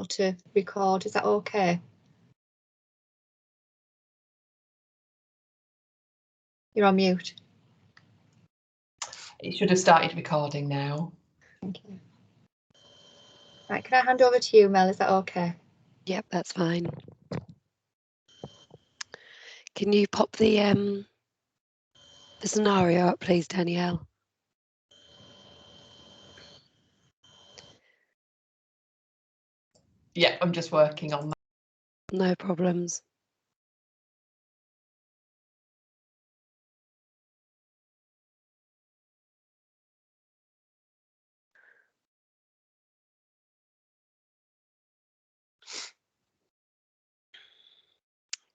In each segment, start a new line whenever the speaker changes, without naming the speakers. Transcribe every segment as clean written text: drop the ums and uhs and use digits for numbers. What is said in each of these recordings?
to record. Is that okay? You're on mute.
It should have started recording now.
Thank you. Right, can I hand over to you, Mel? Is that okay?
Yep, that's fine. Can you pop the scenario up, please, Danielle?
Yeah, I'm just working on that.
No problems.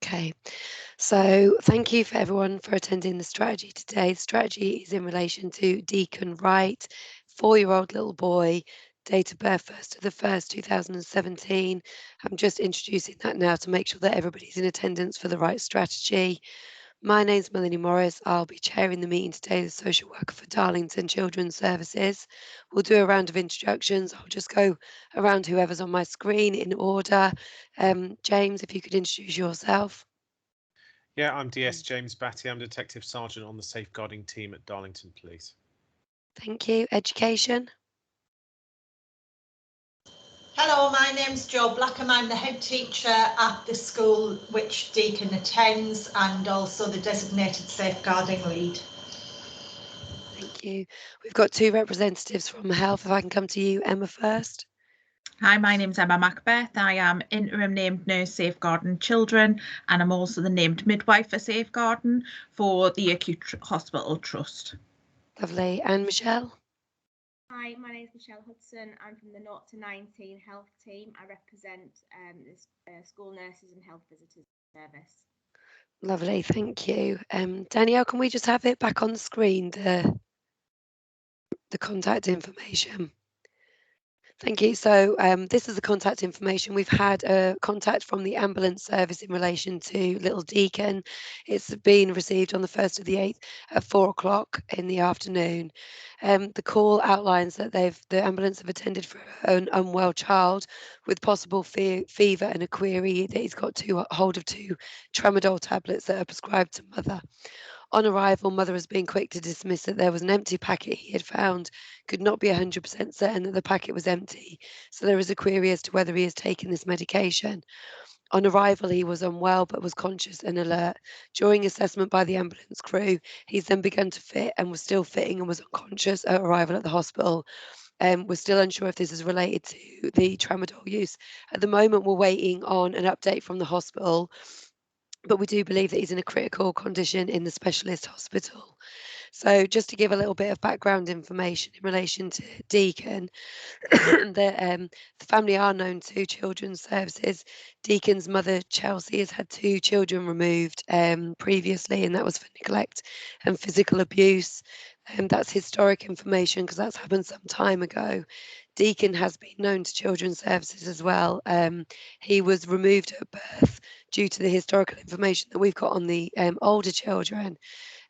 Okay, so thank you for everyone for attending the strategy today. The strategy is in relation to Deacon Wright, 4-year-old little boy, date of birth 1st of the 1st, 2017. I'm just introducing that now to make sure that everybody's in attendance for the right strategy. My name's Melanie Morris. I'll be chairing the meeting today, the social worker for Darlington Children's Services. We'll do a round of introductions. I'll just go around whoever's on my screen in order. James, if you could introduce yourself.
Yeah, I'm DS James Batty. I'm Detective Sergeant on the safeguarding team at Darlington Police.
Thank you. Education.
Hello, my name's Jo Blackham. I'm the head teacher at the school which Deacon attends and also the designated safeguarding lead.
Thank you. We've got 2 representatives from health. If I can come to you, Emma, first.
Hi, my name's Emma Macbeth. I am interim named nurse safeguarding children and I'm also the named midwife for safeguarding for the Acute Hospital Trust.
Lovely. And Michelle?
Hi, my name is Michelle Hudson. I'm from the 0 to 19 health team. I represent the school nurses and health visitors service.
Lovely, thank you. Danielle, can we just have it back on the screen, the contact information? Thank you. So this is the contact information. We've had a contact from the ambulance service in relation to little Deacon. It's been received on the 1st of the 8th at 4 o'clock in the afternoon. The call outlines that the ambulance have attended for an unwell child with possible fever and a query that he's got hold of 2 tramadol tablets that are prescribed to mother. On arrival, mother has been quick to dismiss that there was an empty packet he had found, could not be 100% certain that the packet was empty, so there is a query as to whether he has taken this medication. On arrival, he was unwell but was conscious and alert. During assessment by the ambulance crew, he's then begun to fit and was still fitting and was unconscious at arrival at the hospital. We're still unsure if this is related to the tramadol use. At the moment, we're waiting on an update from the hospital, but we do believe that he's in a critical condition in the specialist hospital. So just to give a little bit of background information in relation to Deacon, the family are known to Children's Services. Deacon's mother, Chelsea, has had 2 children removed previously, and that was for neglect and physical abuse. That's historic information because that's happened some time ago. Deacon has been known to Children's Services as well. He was removed at birth due to the historical information that we've got on the older children.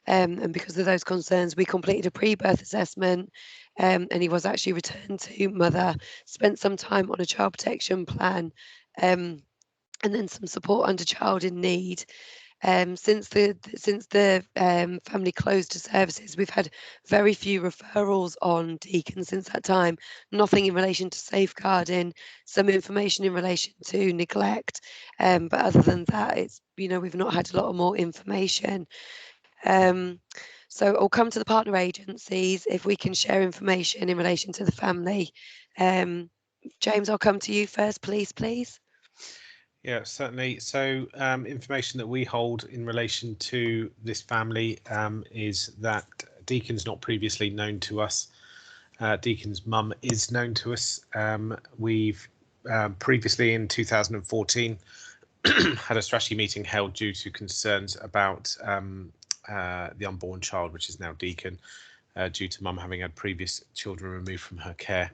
And because of those concerns, we completed a pre-birth assessment and he was actually returned to mother, spent some time on a child protection plan and then some support under child in need. Since the family closed to services, we've had very few referrals on Deacon since that time. Nothing in relation to safeguarding, some information in relation to neglect, but other than that, it's we've not had a lot of more information. So I'll come to the partner agencies if we can share information in relation to the family. James, I'll come to you first, please.
Yeah, certainly. So information that we hold in relation to this family is that Deacon's not previously known to us. Deacon's mum is known to us. We've previously in 2014 had a strategy meeting held due to concerns about the unborn child, which is now Deacon, due to mum having had previous children removed from her care.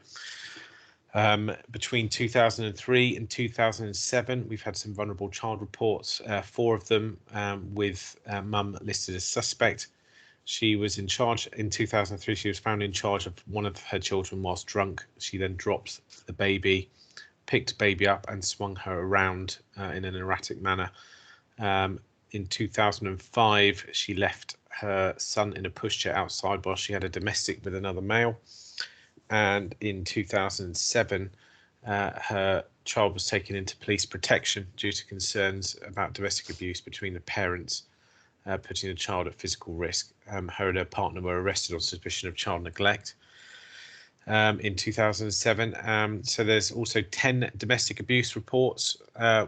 Between 2003 and 2007, we've had some vulnerable child reports, 4 of them with mum listed as suspect. She was in charge in 2003. She was found in charge of one of her children whilst drunk. She then dropped the baby, picked baby up and swung her around in an erratic manner. In 2005, she left her son in a pushchair outside while she had a domestic with another male. And in 2007, her child was taken into police protection due to concerns about domestic abuse between the parents, putting the child at physical risk. Her and her partner were arrested on suspicion of child neglect in 2007. So there's also 10 domestic abuse reports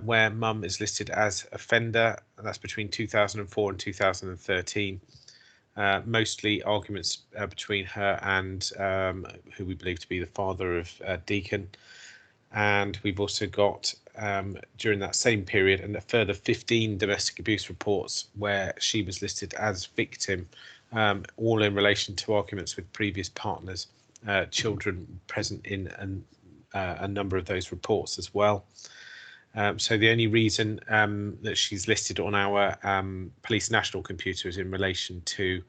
where mum is listed as offender, and that's between 2004 and 2013. Mostly arguments between her and who we believe to be the father of Deacon. And we've also got, during that same period, and a further 15 domestic abuse reports where she was listed as victim, all in relation to arguments with previous partners, children present in a number of those reports as well. So the only reason that she's listed on our Police National computer is in relation to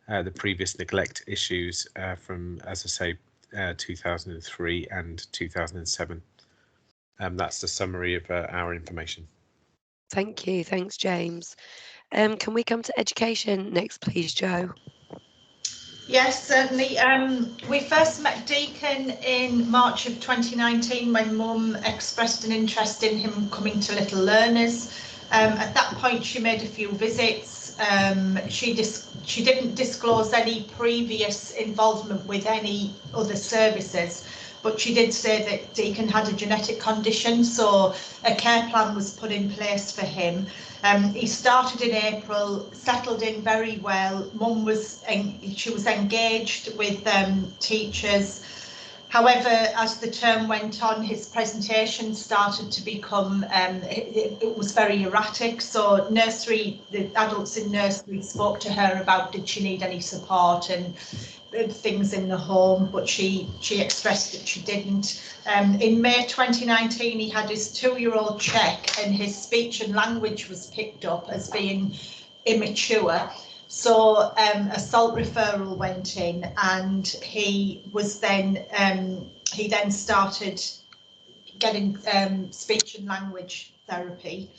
the previous neglect issues from, as I say, 2003 and 2007. That's the summary of our information.
Thank you. Thanks, James. Can we come to education next, please, Jo?
Yes, certainly. We first met Deacon in March of 2019 when Mum expressed an interest in him coming to Little Learners. At that point, she made a few visits. She didn't disclose any previous involvement with any other services, but she did say that Deacon had a genetic condition, so a care plan was put in place for him. He started in April, settled in very well. Mum was engaged with teachers. However, as the term went on, his presentation started to become, it was very erratic. So the adults in nursery spoke to her about did she need any support and things in the home, but she expressed that she didn't. In May 2019, he had his 2-year-old check and his speech and language was picked up as being immature. So assault referral went in, and he then started getting speech and language therapy.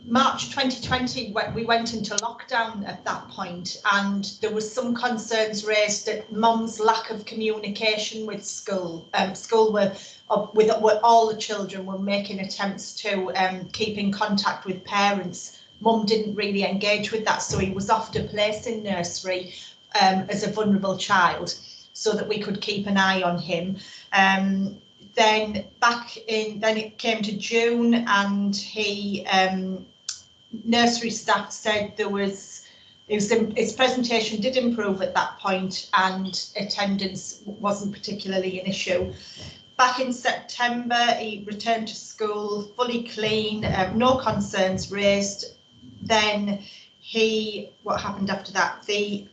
March 2020, we went into lockdown at that point, and there was some concerns raised at Mum's lack of communication with school. School with all the children were making attempts to keep in contact with parents. Mum didn't really engage with that, so he was offered a place in nursery as a vulnerable child so that we could keep an eye on him. Then it came to June, and nursery staff said his presentation did improve at that point, and attendance wasn't particularly an issue. Back in September, he returned to school fully clean, no concerns raised. Then what happened after that? The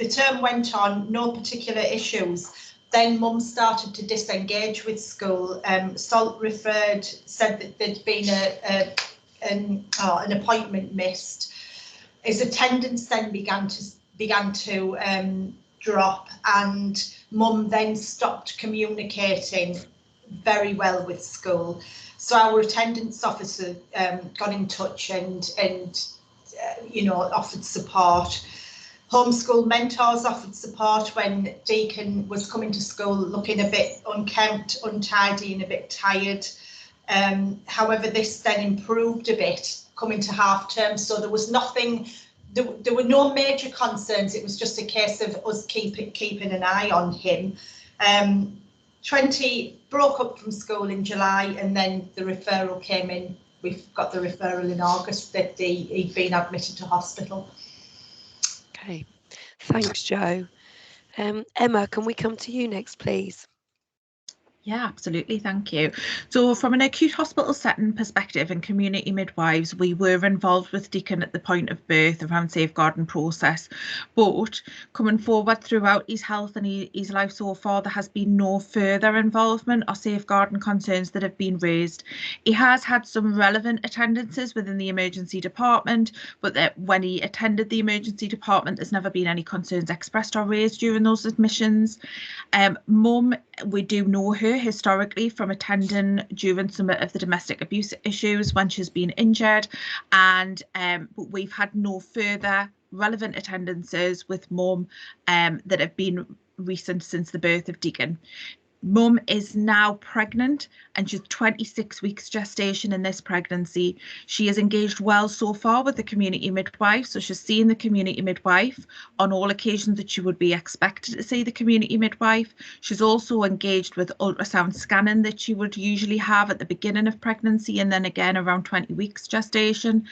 term went on, no particular issues. Then Mum started to disengage with school. Salt referred, said that there'd been an appointment missed. His attendance then began to drop, and Mum then stopped communicating very well with school. So our attendance officer got in touch and offered support. Homeschool mentors offered support when Deacon was coming to school looking a bit unkempt, untidy and a bit tired. However, this then improved a bit coming to half term, so there was nothing, there were no major concerns. It was just a case of us keeping an eye on him. 20 broke up from school in July, and then the referral came in. We've got the referral in August that he'd been admitted to hospital.
Okay, thanks, Jo. Emma, can we come to you next, please?
Yeah, absolutely. Thank you. So from an acute hospital setting perspective and community midwives, we were involved with Deacon at the point of birth around safeguarding process, but coming forward throughout his health and his life so far, there has been no further involvement or safeguarding concerns that have been raised. He has had some relevant attendances within the emergency department, but that when he attended the emergency department, there's never been any concerns expressed or raised during those admissions. Mum, we do know her. historically from attending during some of the domestic abuse issues when she's been injured, and but we've had no further relevant attendances with mum that have been recent since the birth of Deacon. Mum is now pregnant and she's 26 weeks gestation in this pregnancy. She is engaged well so far with the community midwife, so she's seeing the community midwife on all occasions that she would be expected to see the community midwife. She's also engaged with ultrasound scanning that she would usually have at the beginning of pregnancy and then again around 20 weeks gestation.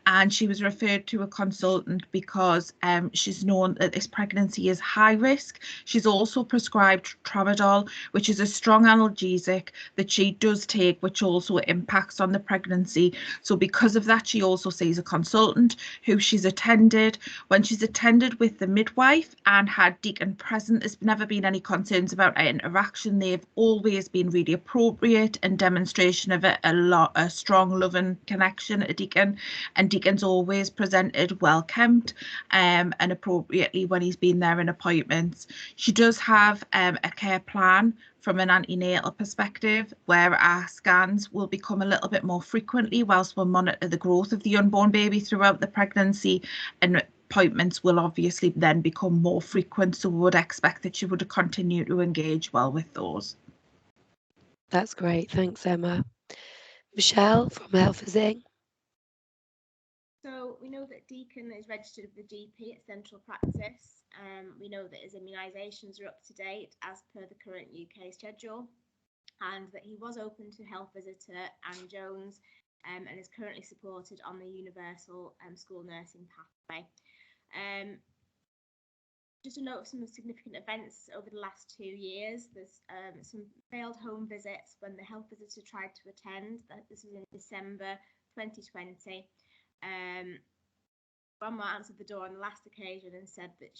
And she was referred to a consultant because she's known that this pregnancy is high risk. She's also prescribed tramadol, which is a strong analgesic that she does take, which also impacts on the pregnancy. So because of that, she also sees a consultant who she's attended. When she's attended with the midwife and had Deacon present, there's never been any concerns about our interaction. They've always been really appropriate and demonstration of a strong loving connection at Deacon. And Deacon's always presented well kempt and appropriately when he's been there in appointments. She does have a care plan from an antenatal perspective, where our scans will become a little bit more frequently whilst we'll monitor the growth of the unborn baby throughout the pregnancy, and appointments will obviously then become more frequent, so we would expect that she would continue to engage well with those.
That's great, thanks Emma. Michelle from Health Visiting.
So we know that Deacon is registered with the GP at Central Practice. We know that his immunisations are up to date as per the current UK schedule, and that he was open to health visitor Anne Jones and is currently supported on the universal school nursing pathway. Just a note of some significant events over the last 2 years. There's some failed home visits when the health visitor tried to attend. This was in December 2020. Grandma answered the door on the last occasion and said that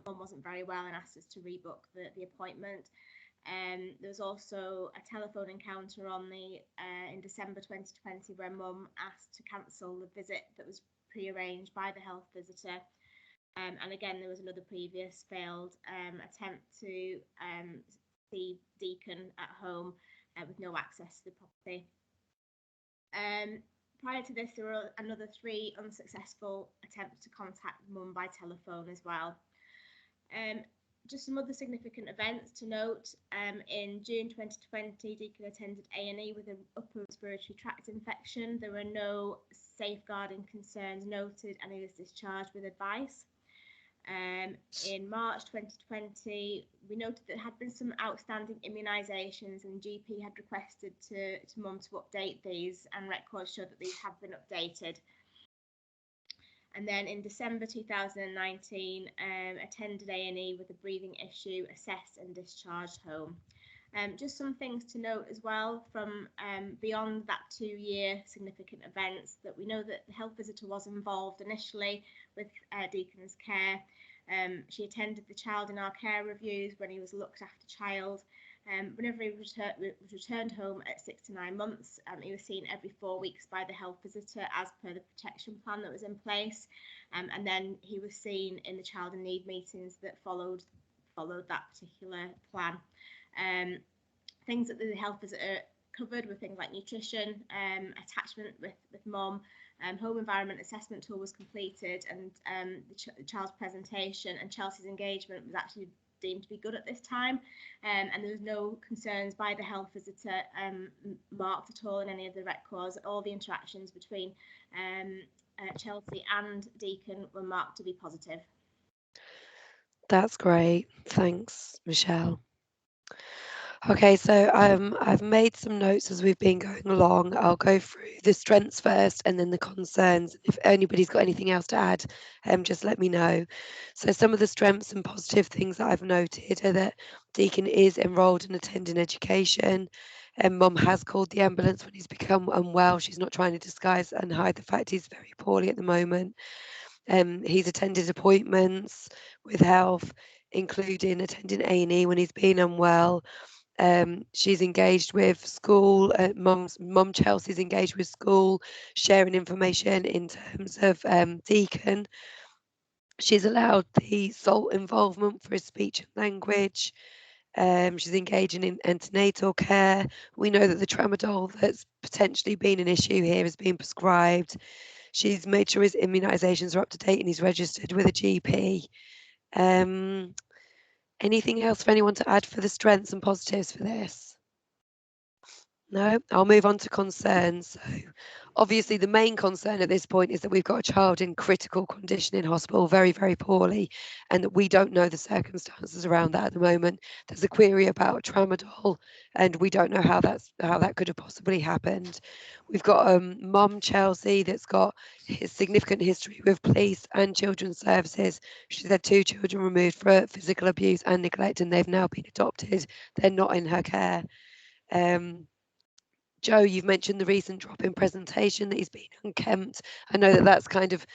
mum wasn't very well and asked us to rebook the appointment. There was also a telephone encounter in December 2020 where mum asked to cancel the visit that was pre-arranged by the health visitor. And again, there was another previous failed attempt to see Deacon at home with no access to the property. Prior to this, there were another 3 unsuccessful attempts to contact mum by telephone as well. Just some other significant events to note. In June 2020, Deacon attended A&E with an upper respiratory tract infection. There were no safeguarding concerns noted and he was discharged with advice. In March 2020, we noted that there had been some outstanding immunisations and GP had requested to mum to update these, and records show that these have been updated. And then in December 2019, attended A&E with a breathing issue, assessed and discharged home. Just some things to note as well from beyond that 2-year significant events, that we know that the health visitor was involved initially with Deacon's care. She attended the child in our care reviews when he was looked after child. Whenever he was returned home at 6 to 9 months, he was seen every 4 weeks by the health visitor as per the protection plan that was in place. And then he was seen in the child in need meetings that followed that particular plan. Things that the health visitor covered were things like nutrition, attachment with mum, home environment assessment tool was completed, and the child's presentation and Chelsea's engagement was actually deemed to be good at this time, and there was no concerns by the health visitor marked at all in any of the records. All the interactions between Chelsea and Deacon were marked to be positive.
That's great, thanks Michelle. Okay, so I've made some notes as we've been going along. I'll go through the strengths first and then the concerns. If anybody's got anything else to add, just let me know. So some of the strengths and positive things that I've noted are that Deacon is enrolled in attending education, and mum has called the ambulance when he's become unwell. She's not trying to disguise and hide the fact he's very poorly at the moment. He's attended appointments with health, including attending A&E when he's been unwell. She's engaged with school. Mum Chelsea's engaged with school, sharing information in terms of Deacon. She's allowed the sole involvement for his speech and language. She's engaging in antenatal care. We know that the tramadol that's potentially been an issue here has been prescribed. She's made sure his immunisations are up to date and he's registered with a GP. Anything else for anyone to add for the strengths and positives for this? No, I'll move on to concerns. So obviously the main concern at this point is that we've got a child in critical condition in hospital, very, very poorly, and that we don't know the circumstances around that at the moment. There's a query about tramadol, and we don't know how that could have possibly happened. We've got mum Chelsea that's got significant history with police and children's services. She's had 2 children removed for physical abuse and neglect, and they've now been adopted. They're not in her care. Joe, you've mentioned the recent drop in presentation that he's been unkempt. I know that that's kind of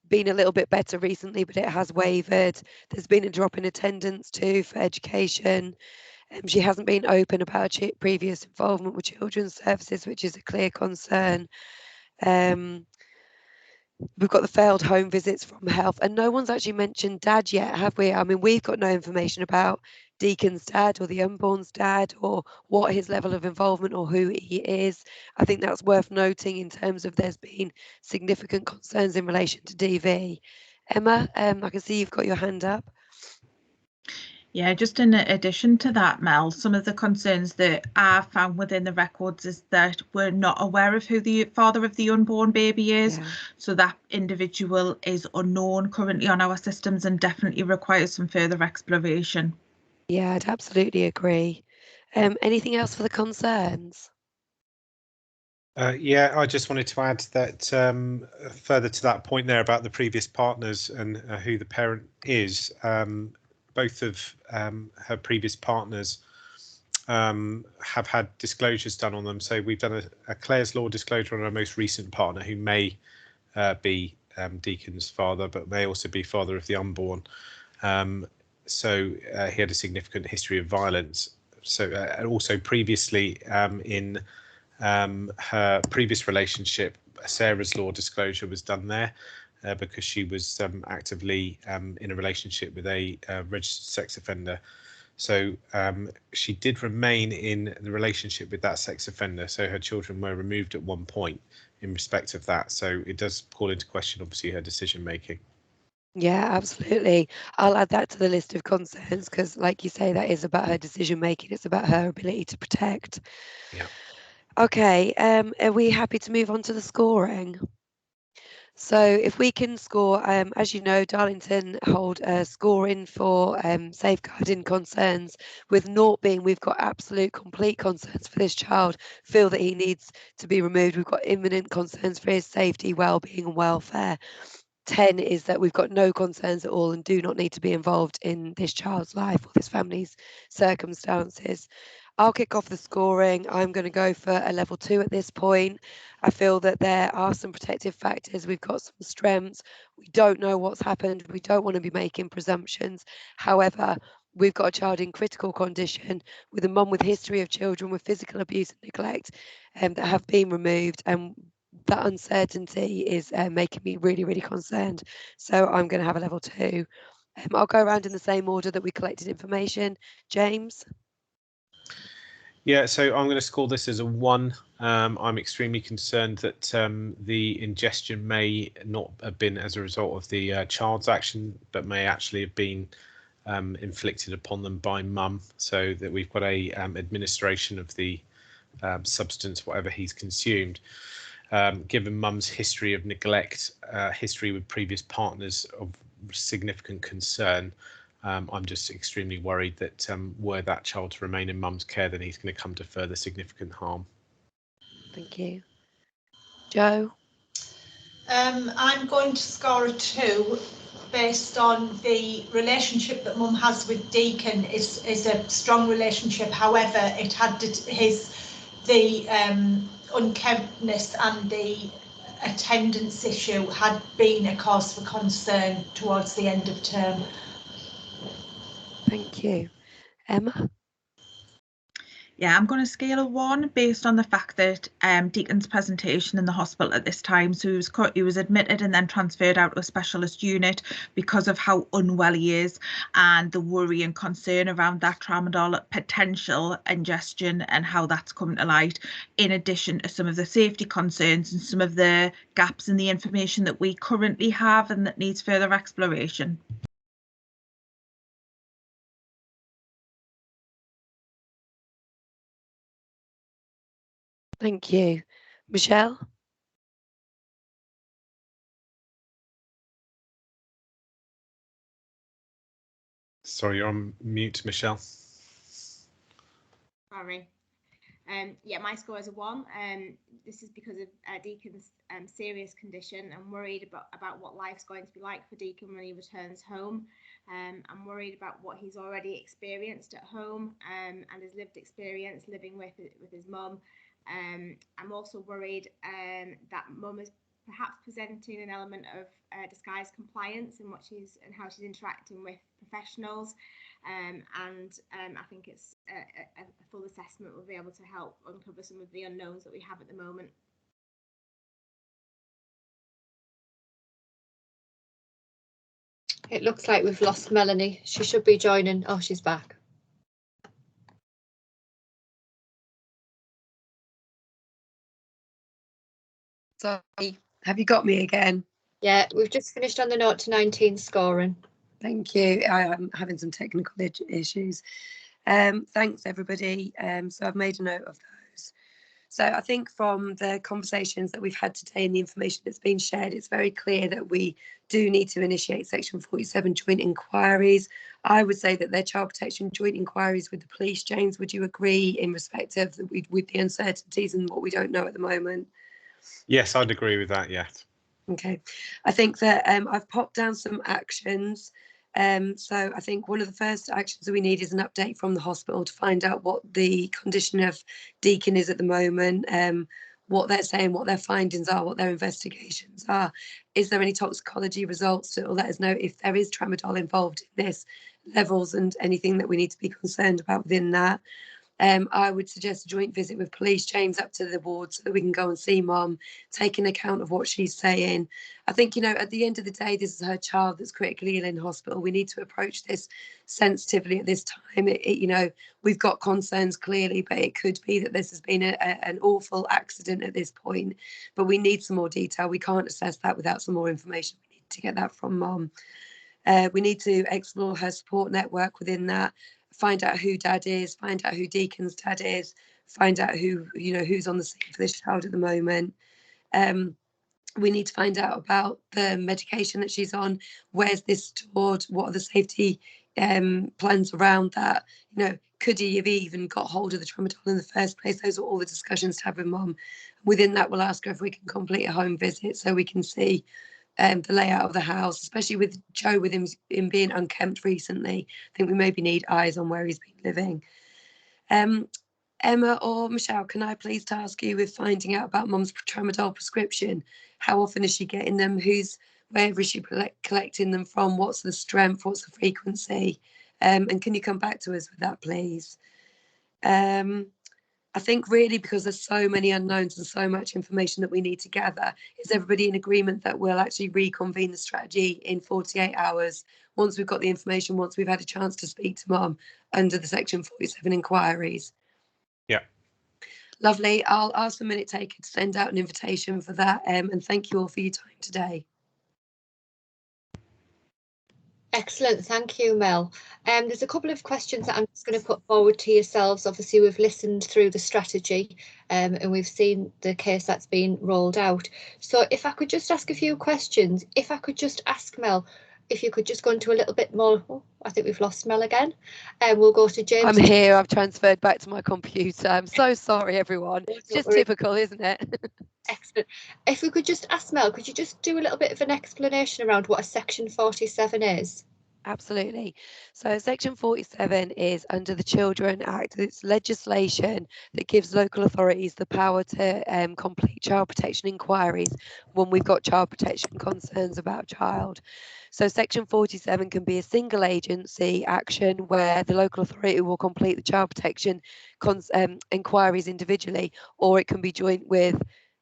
been a little bit better recently, but it has wavered. There's been a drop in attendance too for education. She hasn't been open about her previous involvement with children's services, which is a clear concern. We've got the failed home visits from health, and no one's actually mentioned dad yet, have we? I mean, we've got no information about Deacon's dad or the unborn's dad or what his level of involvement or who he is. I think that's worth noting in terms of there's been significant concerns in relation to DV. Emma, I can see you've got your hand up.
Yeah, just in addition to that, Mel, some of the concerns that I found within the records is that we're not aware of who the father of the unborn baby is. Yeah. So that individual is unknown currently on our systems and definitely requires some further exploration.
Yeah, I'd absolutely agree. Anything else for the concerns?
Yeah, I just wanted to add that further to that point there about the previous partners and who the parent is. Both of her previous partners have had disclosures done on them. So we've done a Clare's Law disclosure on our most recent partner, who may be Deacon's father, but may also be father of the unborn. So he had a significant history of violence. So also previously in her previous relationship, Sarah's Law disclosure was done there. Because she was actively in a relationship with a registered sex offender. So she did remain in the relationship with that sex offender. So her children were removed at one point in respect of that. So it does call into question, obviously, her decision making.
Yeah, absolutely. I'll add that to the list of concerns because, like you say, that is about her decision making. It's about her ability to protect.
Yeah.
Okay. Are we happy to move on to the scoring? So if we can score, as you know, Darlington hold a scoring for safeguarding concerns, with 0 being we've got absolute complete concerns for this child, feel that he needs to be removed. We've got imminent concerns for his safety, well-being and welfare. 10 is that we've got no concerns at all and do not need to be involved in this child's life or this family's circumstances. I'll kick off the scoring. I'm going to go for a level 2 at this point. I feel that there are some protective factors. We've got some strengths. We don't know what's happened. We don't want to be making presumptions. However, we've got a child in critical condition with a mum with history of children with physical abuse and neglect that have been removed, and that uncertainty is making me really, really concerned. So I'm going to have a level 2. I'll go around in the same order that we collected information. James?
Yeah, so I'm going to score this as a 1. I'm extremely concerned that the ingestion may not have been as a result of the child's action, but may actually have been inflicted upon them by mum, so that we've got a administration of the substance, whatever he's consumed. Given mum's history of neglect, history with previous partners of significant concern, I'm just extremely worried that were that child to remain in mum's care, then he's going to come to further significant harm.
Thank you. Joe?
I'm going to score a 2 based on the relationship that mum has with Deacon is a strong relationship. However, it had the unkemptness and the attendance issue had been a cause for concern towards the end of term.
Thank you. Emma?
Yeah, I'm going to scale a 1 based on the fact that Deacon's presentation in the hospital at this time, so he was admitted and then transferred out to a specialist unit because of how unwell he is and the worry and concern around that tramadol potential ingestion and how that's come to light, in addition to some of the safety concerns and some of the gaps in the information that we currently have and that needs further exploration.
Thank you. Michelle?
Sorry, you're on mute, Michelle.
Sorry. Yeah, my score is a 1. This is because of Deacon's serious condition. I'm worried about what life's going to be like for Deacon when he returns home. I'm worried about what he's already experienced at home and his lived experience living with his mum. I'm also worried that mum is perhaps presenting an element of disguised compliance in how she's interacting with professionals. I think it's a full assessment will be able to help uncover some of the unknowns that we have at the moment.
It looks like we've lost Melanie. She should be joining. Oh, she's back.
Sorry, have you got me again?
Yeah, we've just finished on the 0 to 19 scoring.
Thank you. I'm having some technical issues. Thanks, everybody. So I've made a note of those. So I think from the conversations that we've had today and the information that's been shared, it's very clear that we do need to initiate Section 47 joint inquiries. I would say that they're child protection joint inquiries with the police. James, would you agree in respect of with the uncertainties and what we don't know at the moment?
Yes, I'd agree with that, yes.
Okay, I think that I've popped down some actions. So I think one of the first actions that we need is an update from the hospital to find out what the condition of Deacon is at the moment, what they're saying, what their findings are, what their investigations are. Is there any toxicology results that will let us know if there is tramadol involved in this, levels and anything that we need to be concerned about within that. I would suggest a joint visit with police, James, up to the ward so that we can go and see Mum, taking account of what she's saying. I think, you know, at the end of the day, this is her child that's critically ill in hospital. We need to approach this sensitively at this time. You know, we've got concerns clearly, but it could be that this has been an awful accident at this point. But we need some more detail. We can't assess that without some more information. We need to get that from Mum. We need to explore her support network within that. Find out who Dad is, find out who Deacon's dad is, find out who, you know, who's on the scene for this child at the moment. We need to find out about the medication that she's on. Where's this stored? What are the safety plans around that? You know, could he have even got hold of the tramadol in the first place? Those are all the discussions to have with Mum. Within that, we'll ask her if we can complete a home visit so we can see the layout of the house, especially with Joe, with him being unkempt recently. I think we maybe need eyes on where he's been living. Emma or Michelle, can I please task you with finding out about Mum's tramadol prescription? How often is she getting them? Where is she collecting them from? What's the strength? What's the frequency? And can you come back to us with that, please? I think really because there's so many unknowns and so much information that we need to gather, is everybody in agreement that we'll actually reconvene the strategy in 48 hours once we've got the information, once we've had a chance to speak to Mum under the Section 47 inquiries?
Yeah.
Lovely. I'll ask the minute taker to send out an invitation for that, and thank you all for your time today.
Excellent, thank you, Mel. There's a couple of questions that I'm just going to put forward to yourselves. Obviously, we've listened through the strategy and we've seen the case that's been rolled out. So if I could just ask a few questions, if I could just ask Mel, if you could just go into a little bit more. Oh, I think we've lost Mel again. We'll go to James.
I'm here. I've transferred back to my computer. I'm so sorry, everyone. It's just typical, isn't it?
Excellent. If we could just ask Mel, could you just do a little bit of an explanation around what a Section 47 is?
Absolutely. So Section 47 is under the Children Act. It's legislation that gives local authorities the power to complete child protection inquiries when we've got child protection concerns about a child. So Section 47 can be a single agency action where the local authority will complete the child protection inquiries individually, or it can be joint with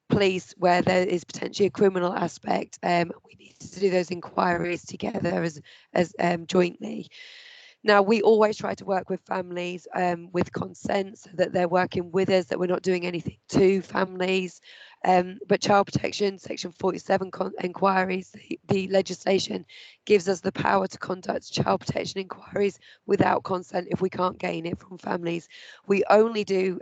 police where there is potentially a criminal aspect. We need to do those inquiries together as jointly. Now, we always try to work with families with consent, so that they're working with us, that we're not doing anything to families. But child protection, Section 47 inquiries, the legislation gives us the power to conduct child protection inquiries without consent if we can't gain it from families. We only do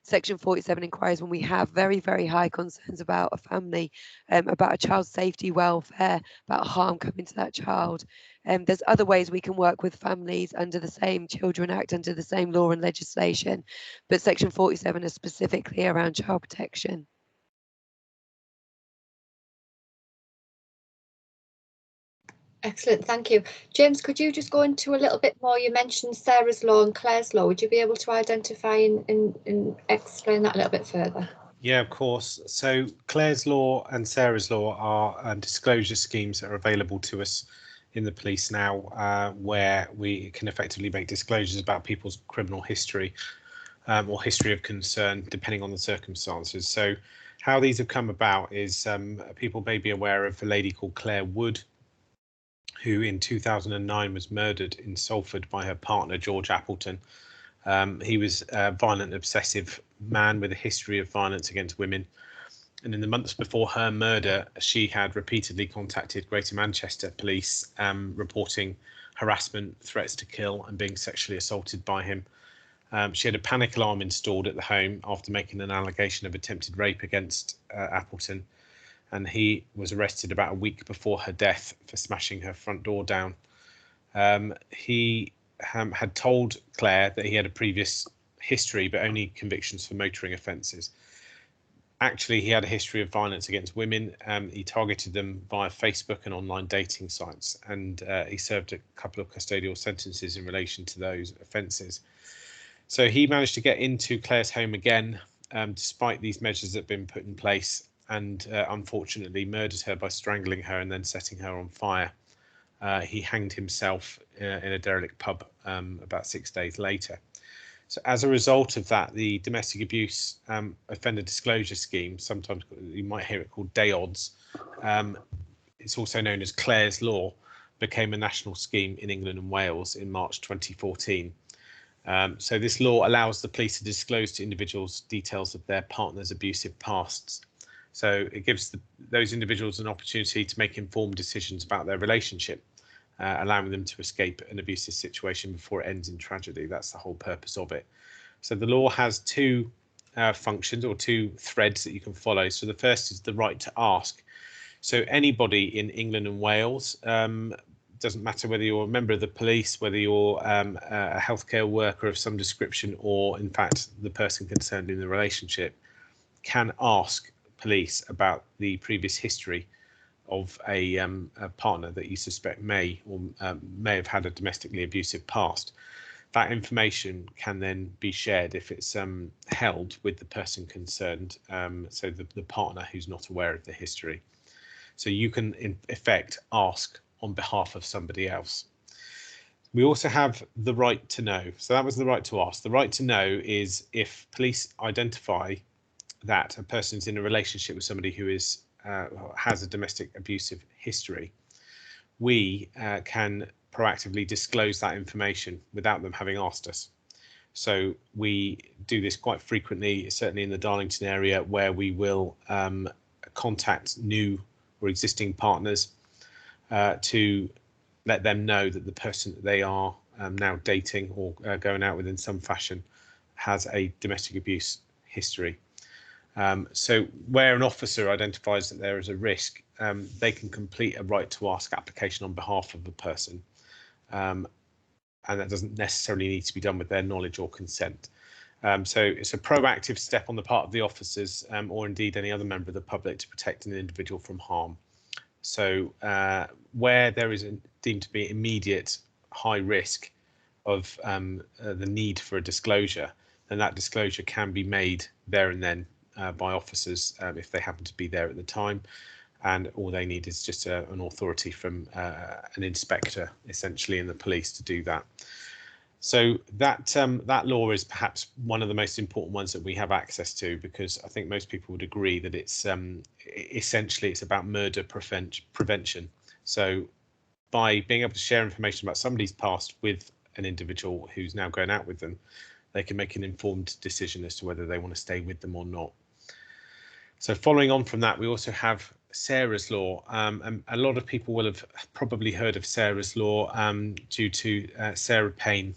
Section 47 inquiries when we have very, very high concerns about a family, about a child's safety, welfare, about harm coming to that child. There's other ways we can work with families under the same Children Act, under the same law and legislation, but Section 47 is specifically around child protection.
Excellent, thank you. James, could you just go into a little bit more? You mentioned Sarah's law and Claire's law. Would you be able to identify and explain that a little bit further?
Yeah, of course. So Claire's law and Sarah's law are disclosure schemes that are available to us in the police now, where we can effectively make disclosures about people's criminal history or history of concern, depending on the circumstances. So how these have come about is people may be aware of a lady called Claire Wood, who in 2009 was murdered in Salford by her partner, George Appleton. He was a violent, obsessive man with a history of violence against women. And in the months before her murder, she had repeatedly contacted Greater Manchester Police, reporting harassment, threats to kill, and being sexually assaulted by him. She had a panic alarm installed at the home after making an allegation of attempted rape against Appleton, and he was arrested about a week before her death for smashing her front door down. He had told Claire that he had a previous history, but only convictions for motoring offences. Actually, he had a history of violence against women. He targeted them via Facebook and online dating sites, and he served a couple of custodial sentences in relation to those offences. So he managed to get into Claire's home again, despite these measures that have been put in place, and unfortunately murdered her by strangling her and then setting her on fire. He hanged himself in a derelict pub about 6 days later. So as a result of that, the Domestic Abuse Offender Disclosure Scheme, sometimes you might hear it called DAODS, it's also known as Claire's Law, became a national scheme in England and Wales in March 2014. So this law allows the police to disclose to individuals details of their partner's abusive pasts. So it gives those individuals an opportunity to make informed decisions about their relationship, allowing them to escape an abusive situation before it ends in tragedy. That's the whole purpose of it. So the law has two functions, or two threads that you can follow. So the first is the right to ask. So anybody in England and Wales, doesn't matter whether you're a member of the police, whether you're a healthcare worker of some description, or in fact the person concerned in the relationship, can ask police about the previous history of a partner that you suspect may have had a domestically abusive past. That information can then be shared if it's held with the person concerned, so the partner who's not aware of the history. So you can in effect ask on behalf of somebody else. We also have the right to know. So that was the right to ask. The right to know is if police identify that a person is in a relationship with somebody who is has a domestic abusive history, we can proactively disclose that information without them having asked us. So we do this quite frequently, certainly in the Darlington area, where we will contact new or existing partners to let them know that the person that they are now dating or going out with in some fashion has a domestic abuse history. So where an officer identifies that there is a risk, they can complete a right to ask application on behalf of the person, and that doesn't necessarily need to be done with their knowledge or consent. So it's a proactive step on the part of the officers, or indeed any other member of the public, to protect an individual from harm. So where there is deemed to be immediate high risk of the need for a disclosure, then that disclosure can be made there and then by officers if they happen to be there at the time. and all they need is just an authority from an inspector, essentially, in the police to do that. So that law is perhaps one of the most important ones that we have access to, because I think most people would agree that it's essentially it's about murder prevention. So by being able to share information about somebody's past with an individual who's now going out with them, they can make an informed decision as to whether they want to stay with them or not. So following on from that, we also have Sarah's Law, and a lot of people will have probably heard of Sarah's Law due to Sarah Payne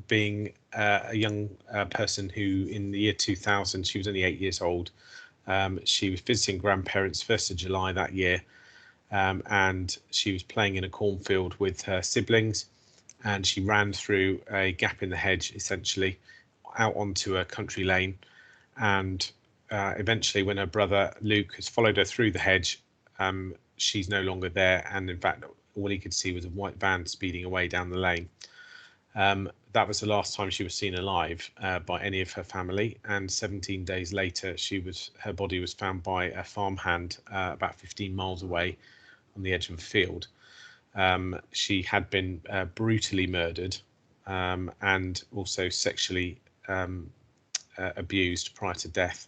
being a young person who, in the year 2000, she was only 8 years old. She was visiting grandparents 1st of July that year, and she was playing in a cornfield with her siblings, and she ran through a gap in the hedge, essentially, out onto a country lane, and eventually, when her brother Luke has followed her through the hedge, she's no longer there, and in fact all he could see was a white van speeding away down the lane. That was the last time she was seen alive by any of her family, and 17 days later her body was found by a farmhand about 15 miles away on the edge of a field. She had been brutally murdered and also sexually abused prior to death.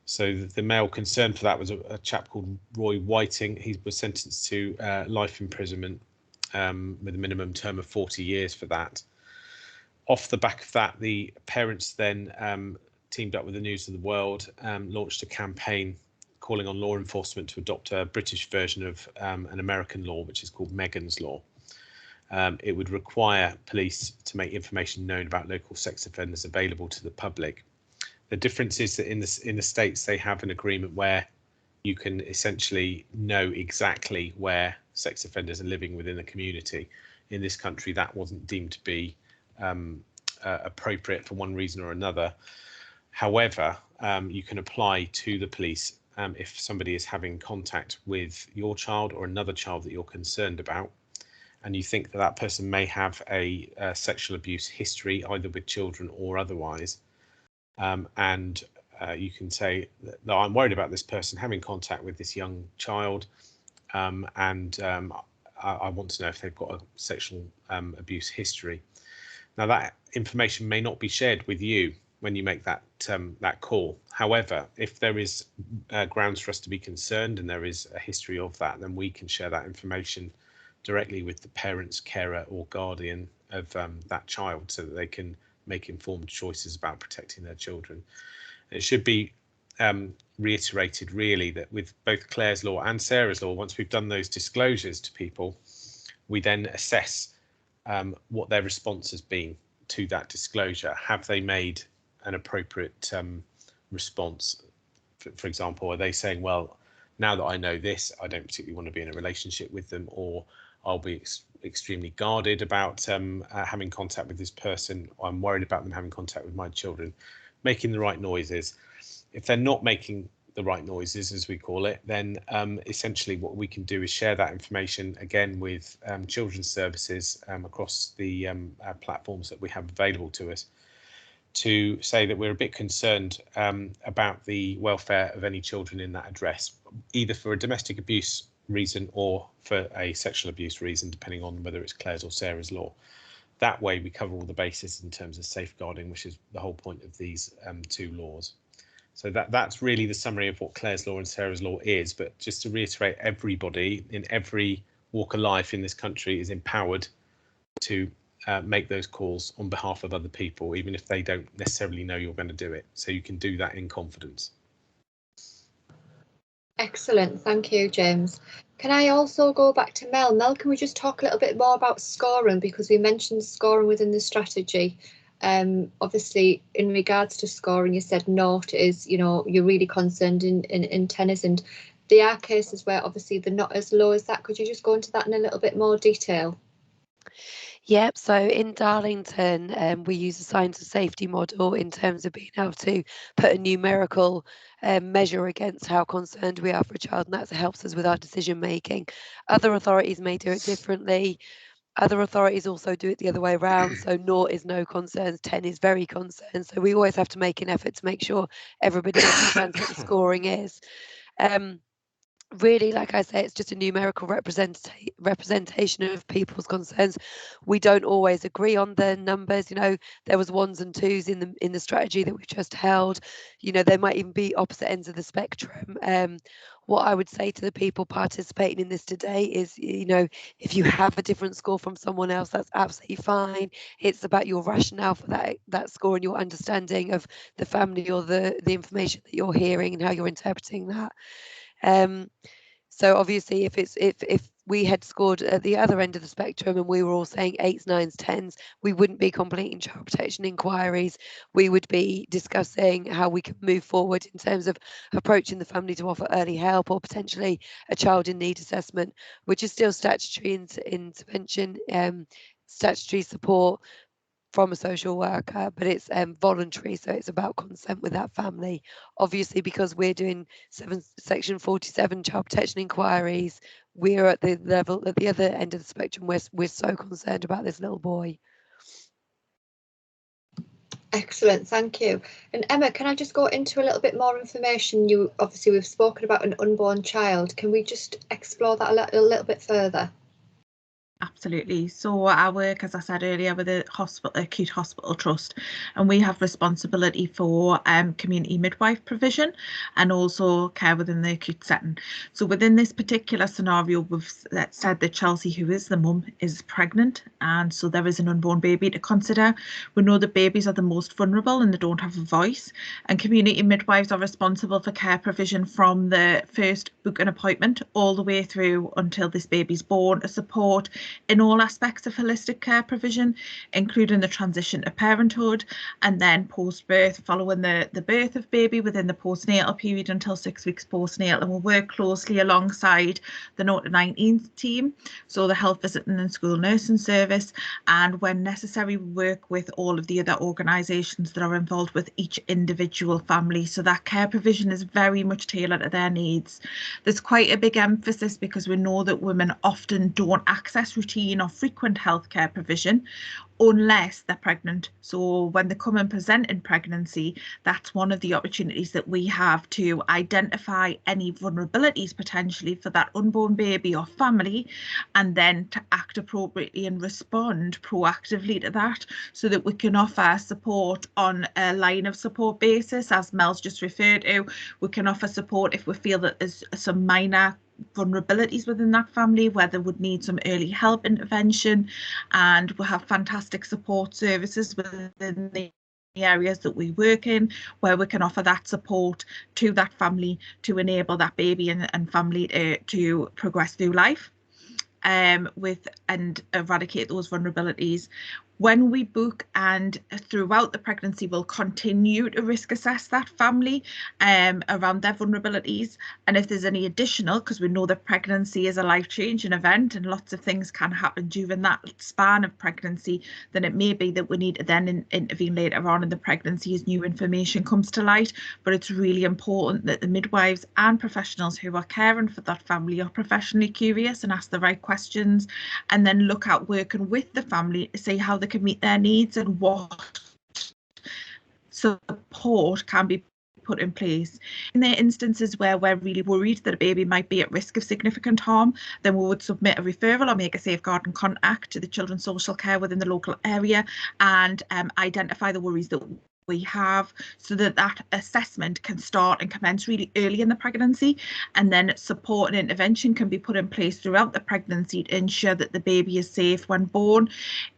So the male concerned for that was a chap called Roy Whiting. He was sentenced to life imprisonment with a minimum term of 40 years for that. Off the back of that, the parents then teamed up with the News of the World, launched a campaign calling on law enforcement to adopt a British version of an American law, which is called Megan's Law. It would require police to make information known about local sex offenders available to the public. The difference is that in the States, they have an agreement where you can essentially know exactly where sex offenders are living within the community. In this country, that wasn't deemed to be appropriate for one reason or another. However, you can apply to the police if somebody is having contact with your child or another child that you're concerned about, and you think that that person may have a sexual abuse history, either with children or otherwise. And you can say that, no, I'm worried about this person having contact with this young child, and I want to know if they've got a sexual abuse history. Now, that information may not be shared with you when you make that call. However, if there is grounds for us to be concerned and there is a history of that, then we can share that information directly with the parents, carer or guardian of that child, so that they can make informed choices about protecting their children. It should be reiterated, really, that with both Claire's Law and Sarah's Law, once we've done those disclosures to people, we then assess what their response has been to that disclosure. Have they made an appropriate response? For example, are they saying, well, now that I know this, I don't particularly want to be in a relationship with them, or I'll be extremely guarded about having contact with this person. I'm worried about them having contact with my children. Making the right noises. If they're not making the right noises, as we call it, then essentially what we can do is share that information again with children's services across the platforms that we have available to us, to say that we're a bit concerned about the welfare of any children in that address, either for a domestic abuse reason or for a sexual abuse reason, depending on whether it's Claire's or Sarah's Law. That way we cover all the bases in terms of safeguarding, which is the whole point of these two laws. So that's really the summary of what Claire's Law and Sarah's Law is. But just to reiterate, everybody in every walk of life in this country is empowered to make those calls on behalf of other people, even if they don't necessarily know you're going to do it. So you can do that in confidence.
Excellent, thank you, James. Can I also go back to Mel? Mel, can we just talk a little bit more about scoring, because we mentioned scoring within the strategy. Obviously, in regards to scoring, you said naught is, you know, you're really concerned in tennis, and there are cases where obviously they're not as low as that. Could you just go into that in a little bit more detail?
Yep, so in Darlington, we use a signs of safety model in terms of being able to put a numerical measure against how concerned we are for a child, and that helps us with our decision making. Other authorities may do it differently. Other authorities also do it the other way around. So 0 is no concerns, 10 is very concerned. So we always have to make an effort to make sure everybody understands what the scoring is. really, like I say, it's just a numerical representation of people's concerns. We don't always agree on the numbers. You know, there was ones and twos in the strategy that we've just held. You know, there might even be opposite ends of the spectrum. What I would say to the people participating in this today is, you know, if you have a different score from someone else, that's absolutely fine. It's about your rationale for that score and your understanding of the family or the information that you're hearing and how you're interpreting that. So obviously, if we had scored at the other end of the spectrum and we were all saying 8s, 9s, 10s, we wouldn't be completing child protection inquiries. We would be discussing how we could move forward in terms of approaching the family to offer early help or potentially a child in need assessment, which is still statutory intervention, statutory support from a social worker, but it's voluntary, so it's about consent with that family. Obviously, because we're doing section 47 child protection inquiries, we're at the level at the other end of the spectrum. We're so concerned about this little boy.
Excellent, thank you. And Emma, can I just go into a little bit more information? Obviously we've spoken about an unborn child. Can we just explore that a little bit further?
Absolutely. So I work, as I said earlier, with a acute hospital trust, and we have responsibility for community midwife provision and also care within the acute setting. So within this particular scenario, we've said that Chelsea, who is the mum, is pregnant, and so there is an unborn baby to consider. We know that babies are the most vulnerable and they don't have a voice, and community midwives are responsible for care provision from the first booking appointment all the way through until this baby's born, to support in all aspects of holistic care provision, including the transition to parenthood, and then post-birth, following the birth of baby within the postnatal period until 6 weeks postnatal. And we'll work closely alongside the 0 to 19 team, so the health visiting and school nursing service, and when necessary, we work with all of the other organisations that are involved with each individual family, so that care provision is very much tailored to their needs. There's quite a big emphasis because we know that women often don't access routine or frequent healthcare provision unless they're pregnant. So when they come and present in pregnancy, that's one of the opportunities that we have to identify any vulnerabilities potentially for that unborn baby or family, and then to act appropriately and respond proactively to that, so that we can offer support on a line of support basis, as Mel's just referred to. We can offer support if we feel that there's some minor vulnerabilities within that family where they would need some early help intervention, and we have fantastic support services within the areas that we work in where we can offer that support to that family to enable that baby and family to progress through life and eradicate those vulnerabilities. When we book and throughout the pregnancy, we'll continue to risk assess that family around their vulnerabilities. And if there's any additional, because we know that pregnancy is a life-changing event and lots of things can happen during that span of pregnancy, then it may be that we need to then intervene later on in the pregnancy as new information comes to light. But it's really important that the midwives and professionals who are caring for that family are professionally curious and ask the right questions, and then look at working with the family to see how they can meet their needs and what support can be put in place. In the instances where we're really worried that a baby might be at risk of significant harm, then we would submit a referral or make a safeguarding contact to the children's social care within the local area and identify the worries that we have, so that that assessment can start and commence really early in the pregnancy, and then support and intervention can be put in place throughout the pregnancy to ensure that the baby is safe when born.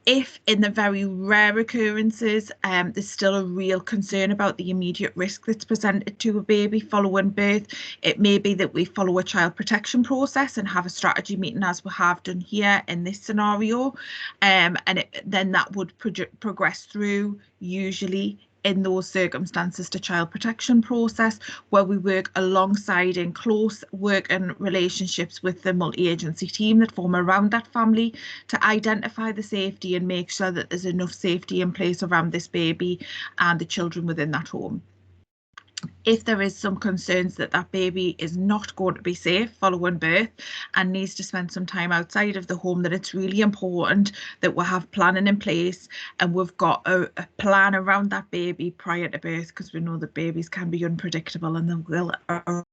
If in the very rare occurrences there's still a real concern about the immediate risk that's presented to a baby following birth, it may be that we follow a child protection process and have a strategy meeting, as we have done here in this scenario, and then that would progress through, usually in those circumstances, to child protection process, where we work alongside in close work and relationships with the multi-agency team that form around that family to identify the safety and make sure that there's enough safety in place around this baby and the children within that home. if there is some concerns that that baby is not going to be safe following birth and needs to spend some time outside of the home, that it's really important that we have planning in place and we've got a plan around that baby prior to birth, because we know that babies can be unpredictable and they will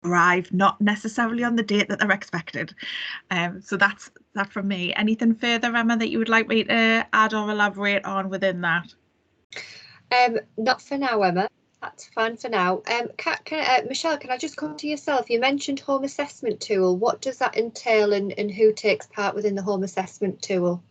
arrive not necessarily on the date that they're expected. So that's that from me. Anything further, Emma, that you would like me to add or elaborate on within that?
Not for now, Emma. That's fine for now. Michelle, can I just come to yourself? You mentioned home assessment tool. What does that entail, and who takes part within the home assessment tool?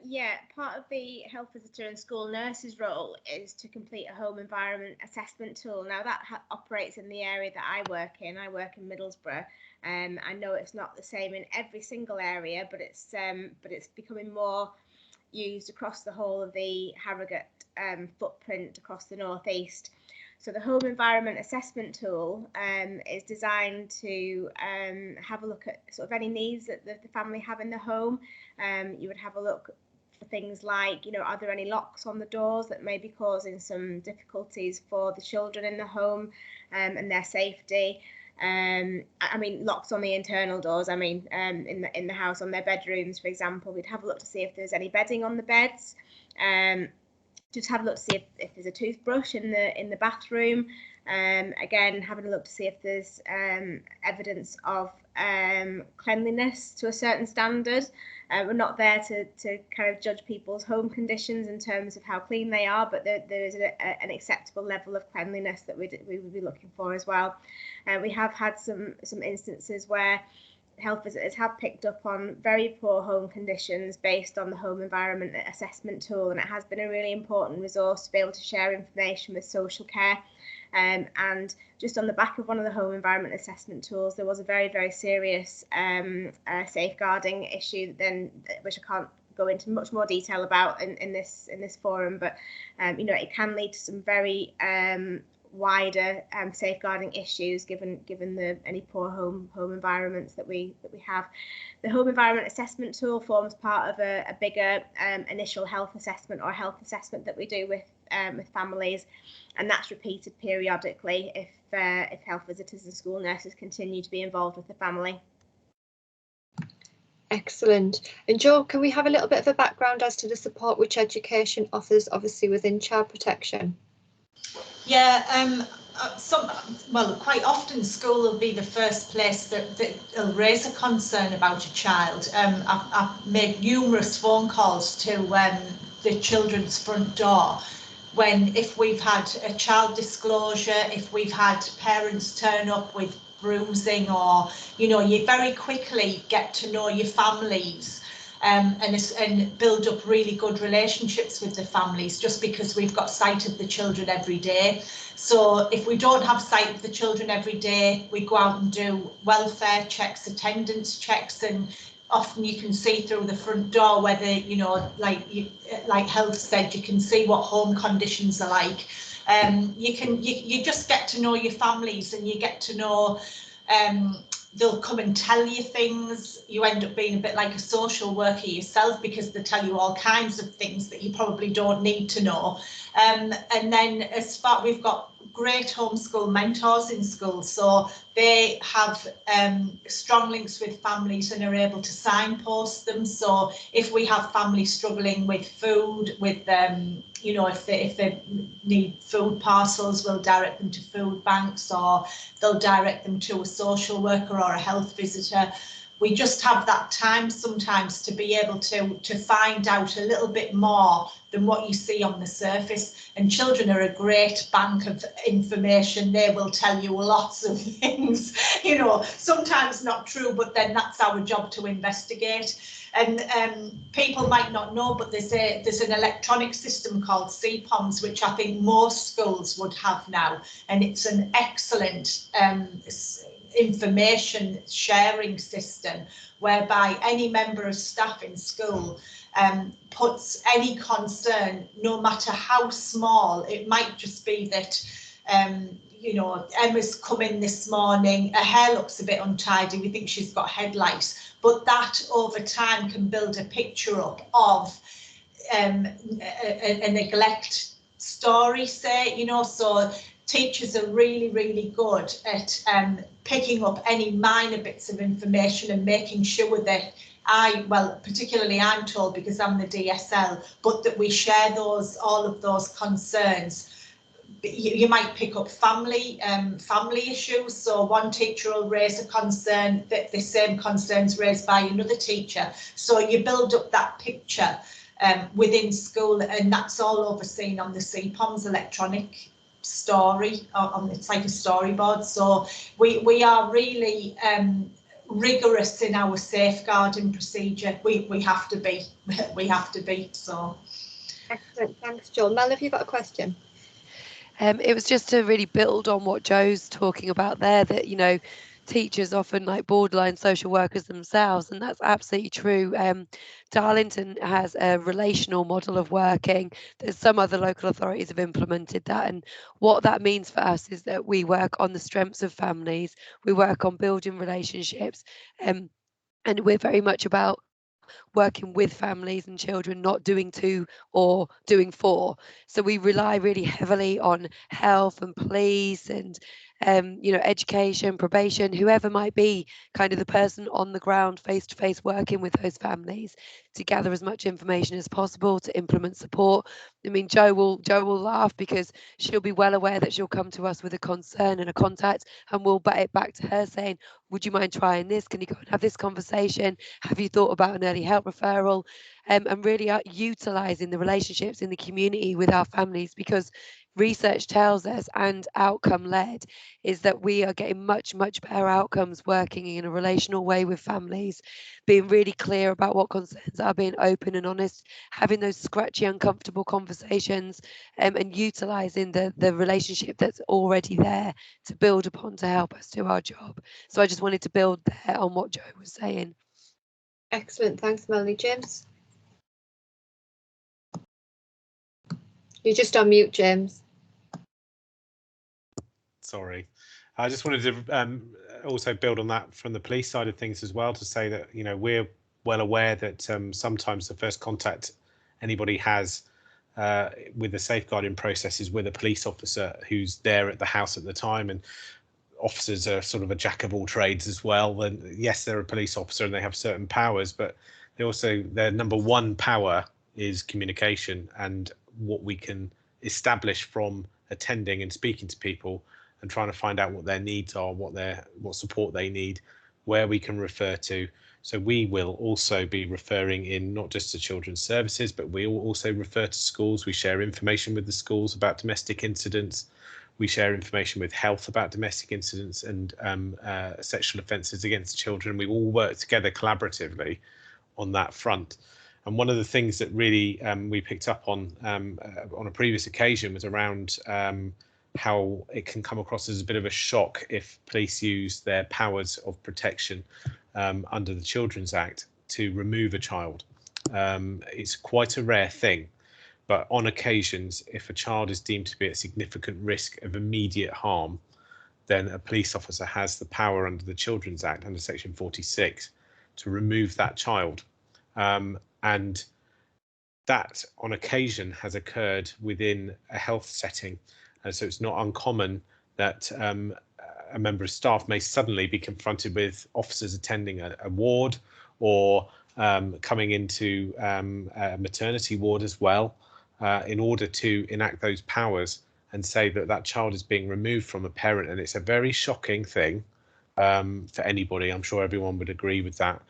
Yeah, part of the health visitor and school nurse's role is to complete a home environment assessment tool. Now that operates in the area that I work in. I work in Middlesbrough. I know it's not the same in every single area, but it's becoming more used across the whole of the Harrogate footprint across the northeast. So the home environment assessment tool is designed to have a look at sort of any needs that the family have in the home. You would have a look for things like, you know, are there any locks on the doors that may be causing some difficulties for the children in the home and their safety. I mean, locks on the internal doors. I mean, in the house, on their bedrooms, for example, we'd have a look to see if there's any bedding on the beds. Just have a look to see if there's a toothbrush in the bathroom. Again, having a look to see if there's evidence of cleanliness to a certain standard. We're not there to kind of judge people's home conditions in terms of how clean they are, but there is an acceptable level of cleanliness that we would be looking for as well. We have had some instances where health visitors have picked up on very poor home conditions based on the home environment assessment tool, and it has been a really important resource to be able to share information with social care. And just on the back of one of the home environment assessment tools, there was a very, very serious safeguarding issue then, which I can't go into much more detail about in this forum, but you know, it can lead to some very wider safeguarding issues given any poor home environments that we have. The home environment assessment tool forms part of a bigger initial health assessment or health assessment that we do with families, and that's repeated periodically if health visitors and school nurses continue to be involved with the family.
Excellent. And Jo, can we have a little bit of a background as to the support which education offers, obviously within child protection?
Yeah, quite often school will be the first place that'll raise a concern about a child. I've made numerous phone calls to the children's front door if we've had a child disclosure, if we've had parents turn up with bruising, or, you know, you very quickly get to know your families and build up really good relationships with the families just because we've got sight of the children every day. So if we don't have sight of the children every day, we go out and do welfare checks, attendance checks, and often you can see through the front door whether, you know, like Health said, you can see what home conditions are like. You just get to know your families, and you get to know they'll come and tell you things. You end up being a bit like a social worker yourself because they tell you all kinds of things that you probably don't need to know. And then we've got great homeschool mentors in schools, so they have strong links with families and are able to signpost them. So if we have families struggling with food, with you know, if they need food parcels, we'll direct them to food banks, or they'll direct them to a social worker or a health visitor. We just have that time sometimes to be able to find out a little bit more than what you see on the surface. And children are a great bank of information. They will tell you lots of things, you know, sometimes not true, but then that's our job to investigate. And people might not know, but there's an electronic system called CPOMS, which I think most schools would have now, and it's an excellent information sharing system whereby any member of staff in school puts any concern, no matter how small. It might just be that you know, Emma's come in this morning, her hair looks a bit untidy, we think she's got head lice, but that over time can build a picture up of a neglect story, say, you know. So teachers are really good at picking up any minor bits of information and making sure that particularly I'm told because I'm the DSL, but that we share all of those concerns. You might pick up family issues, so one teacher will raise a concern that the same concerns raised by another teacher, so you build up that picture within school, and that's all overseen on the CPOM's electronic story, it's like a storyboard. So we are really rigorous in our safeguarding procedure. We have to be so.
Excellent, thanks Joel. Mel, have you got a question?
It was just to really build on what Joe's talking about there, that, you know, teachers often like borderline social workers themselves, and that's absolutely true. Darlington has a relational model of working. There's some other local authorities have implemented that, and what that means for us is that we work on the strengths of families, we work on building relationships, and we're very much about working with families and children, not doing to or doing for. So we rely really heavily on health and police and you know, education, probation, whoever might be kind of the person on the ground face to face working with those families to gather as much information as possible to implement support. I mean, Joe will laugh because she'll be well aware that she'll come to us with a concern and a contact, and we'll bat it back to her saying, would you mind trying this? Can you go and have this conversation? Have you thought about an early help referral? And really utilising the relationships in the community with our families, because research tells us, and outcome led, is that we are getting much better outcomes working in a relational way with families, being really clear about what concerns are, being open and honest, having those scratchy, uncomfortable conversations, and utilising the relationship that's already there to build upon to help us do our job. So I just wanted to build there on what Joe was saying.
Excellent, thanks Melanie. James? You're just on mute, James.
Sorry, I just wanted to also build on that from the police side of things as well, to say that, you know, we're well aware that sometimes the first contact anybody has with the safeguarding process is with a police officer who's there at the house at the time, and officers are sort of a jack of all trades as well. And yes, they're a police officer and they have certain powers, but they also, their number one power is communication, and what we can establish from attending and speaking to people and trying to find out what their needs are, what support they need, where we can refer to. So we will also be referring in not just to children's services, but we will also refer to schools. We share information with the schools about domestic incidents. We share information with health about domestic incidents and sexual offences against children. We all work together collaboratively on that front. And one of the things that really we picked up on a previous occasion was around how it can come across as a bit of a shock if police use their powers of protection under the Children's Act to remove a child. It's quite a rare thing, but on occasions, if a child is deemed to be at significant risk of immediate harm, then a police officer has the power under the Children's Act, under Section 46, to remove that child. And that on occasion has occurred within a health setting. And so it's not uncommon that a member of staff may suddenly be confronted with officers attending a ward, or coming into a maternity ward as well, in order to enact those powers and say that that child is being removed from a parent. And it's a very shocking thing for anybody. I'm sure everyone would agree with that,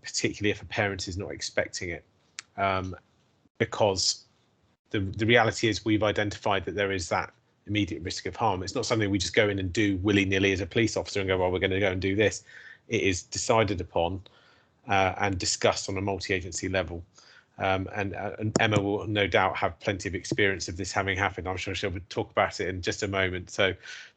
particularly if a parent is not expecting it, because the reality is we've identified that there is that immediate risk of harm. It's not something we just go in and do willy-nilly as a police officer and go, well, we're going to go and do this. It is decided upon and discussed on a multi-agency level. And Emma will no doubt have plenty of experience of this having happened. I'm sure she'll talk about it in just a moment. So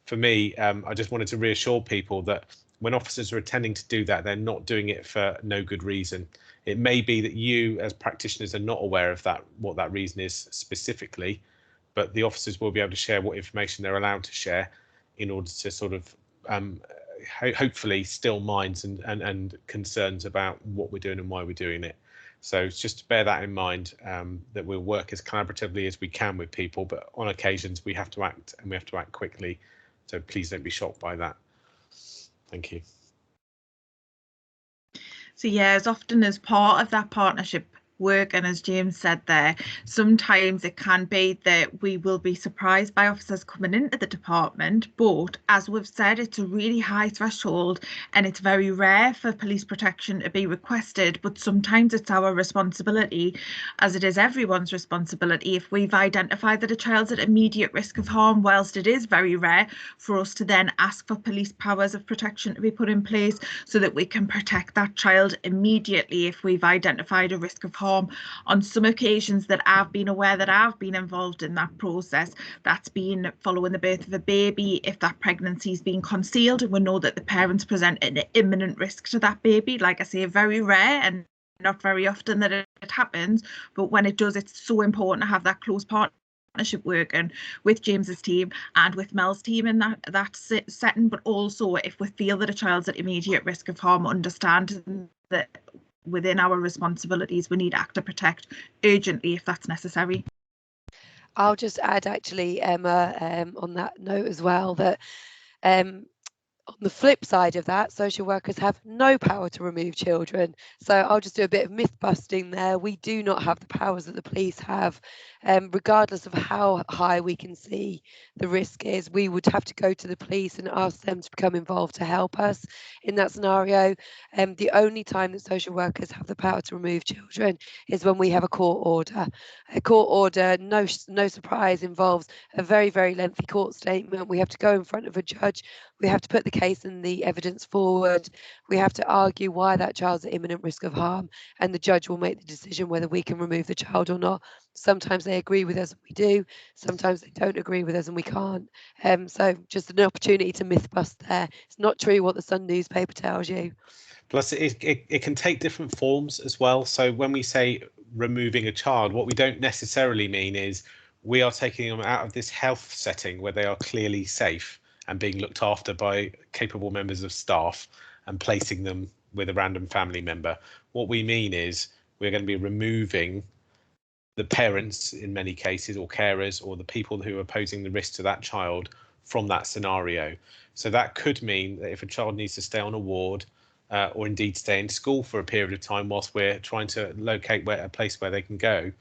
for me, I just wanted to reassure people that when officers are attending to do that, they're not doing it for no good reason. It may be that you as practitioners are not aware of that, what that reason is specifically, but the officers will be able to share what information they're allowed to share in order to sort of hopefully still minds and concerns about what we're doing and why we're doing it. So just to bear that in mind, that we'll work as collaboratively as we can with people, but on occasions we have to act, and we have to act quickly. So please don't be shocked by that. Thank you.
So yeah, as often as part of that partnership work, and as James said there, sometimes it can be that we will be surprised by officers coming into the department, but as we've said, it's a really high threshold and it's very rare for police protection to be requested, but sometimes it's our responsibility, as it is everyone's responsibility, if we've identified that a child's at immediate risk of harm, whilst it is very rare, for us to then ask for police powers of protection to be put in place so that we can protect that child immediately if we've identified a risk of harm. On some occasions that I've been aware that I've been involved in that process, that's been following the birth of a baby, if that pregnancy's been concealed and we know that the parents present an imminent risk to that baby. Like I say, very rare and not very often that it happens, but when it does, it's so important to have that close partnership working with James's team and with Mel's team in that setting, but also if we feel that a child's at immediate risk of harm, understand that within our responsibilities we need to act to protect urgently if that's necessary.
I'll just add actually, Emma, on that note as well, that on the flip side of that, social workers have no power to remove children. So I'll just do a bit of myth busting there. We do not have the powers that the police have. Regardless of how high we can see the risk is, we would have to go to the police and ask them to become involved to help us in that scenario. The only time that social workers have the power to remove children is when we have a court order. A court order, no surprise, involves a very, very lengthy court statement. We have to go in front of a judge. We have to put the case and the evidence forward. We have to argue why that child's at imminent risk of harm, and the judge will make the decision whether we can remove the child or not. Sometimes they agree with us and we do, sometimes they don't agree with us and we can't. So just an opportunity to myth bust there. It's not true what the Sun newspaper tells you.
Plus, it can take different forms as well. So when we say removing a child, what we don't necessarily mean is we are taking them out of this health setting where they are clearly safe and being looked after by capable members of staff and placing them with a random family member. What we mean is we're going to be removing the parents in many cases, or carers, or the people who are posing the risk to that child from that scenario. So that could mean that if a child needs to stay on a ward, or indeed stay in school for a period of time whilst we're trying to locate a place where they can go,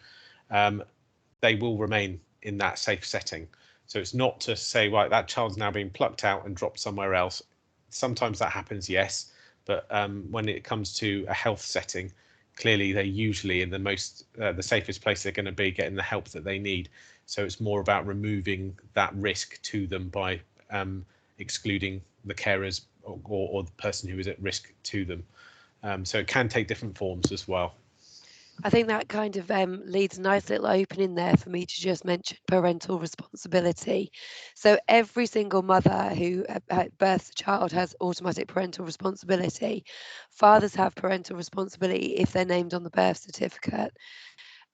they will remain in that safe setting. So it's not to say, right, that child's now being plucked out and dropped somewhere else. Sometimes that happens, yes, but when it comes to a health setting, clearly they're usually in the safest place they're going to be, getting the help that they need. So it's more about removing that risk to them by excluding the carers or the person who is at risk to them. So it can take different forms as well.
I think that kind of leads a nice little opening there for me to just mention parental responsibility. So every single mother who births a child has automatic parental responsibility. Fathers have parental responsibility if they're named on the birth certificate.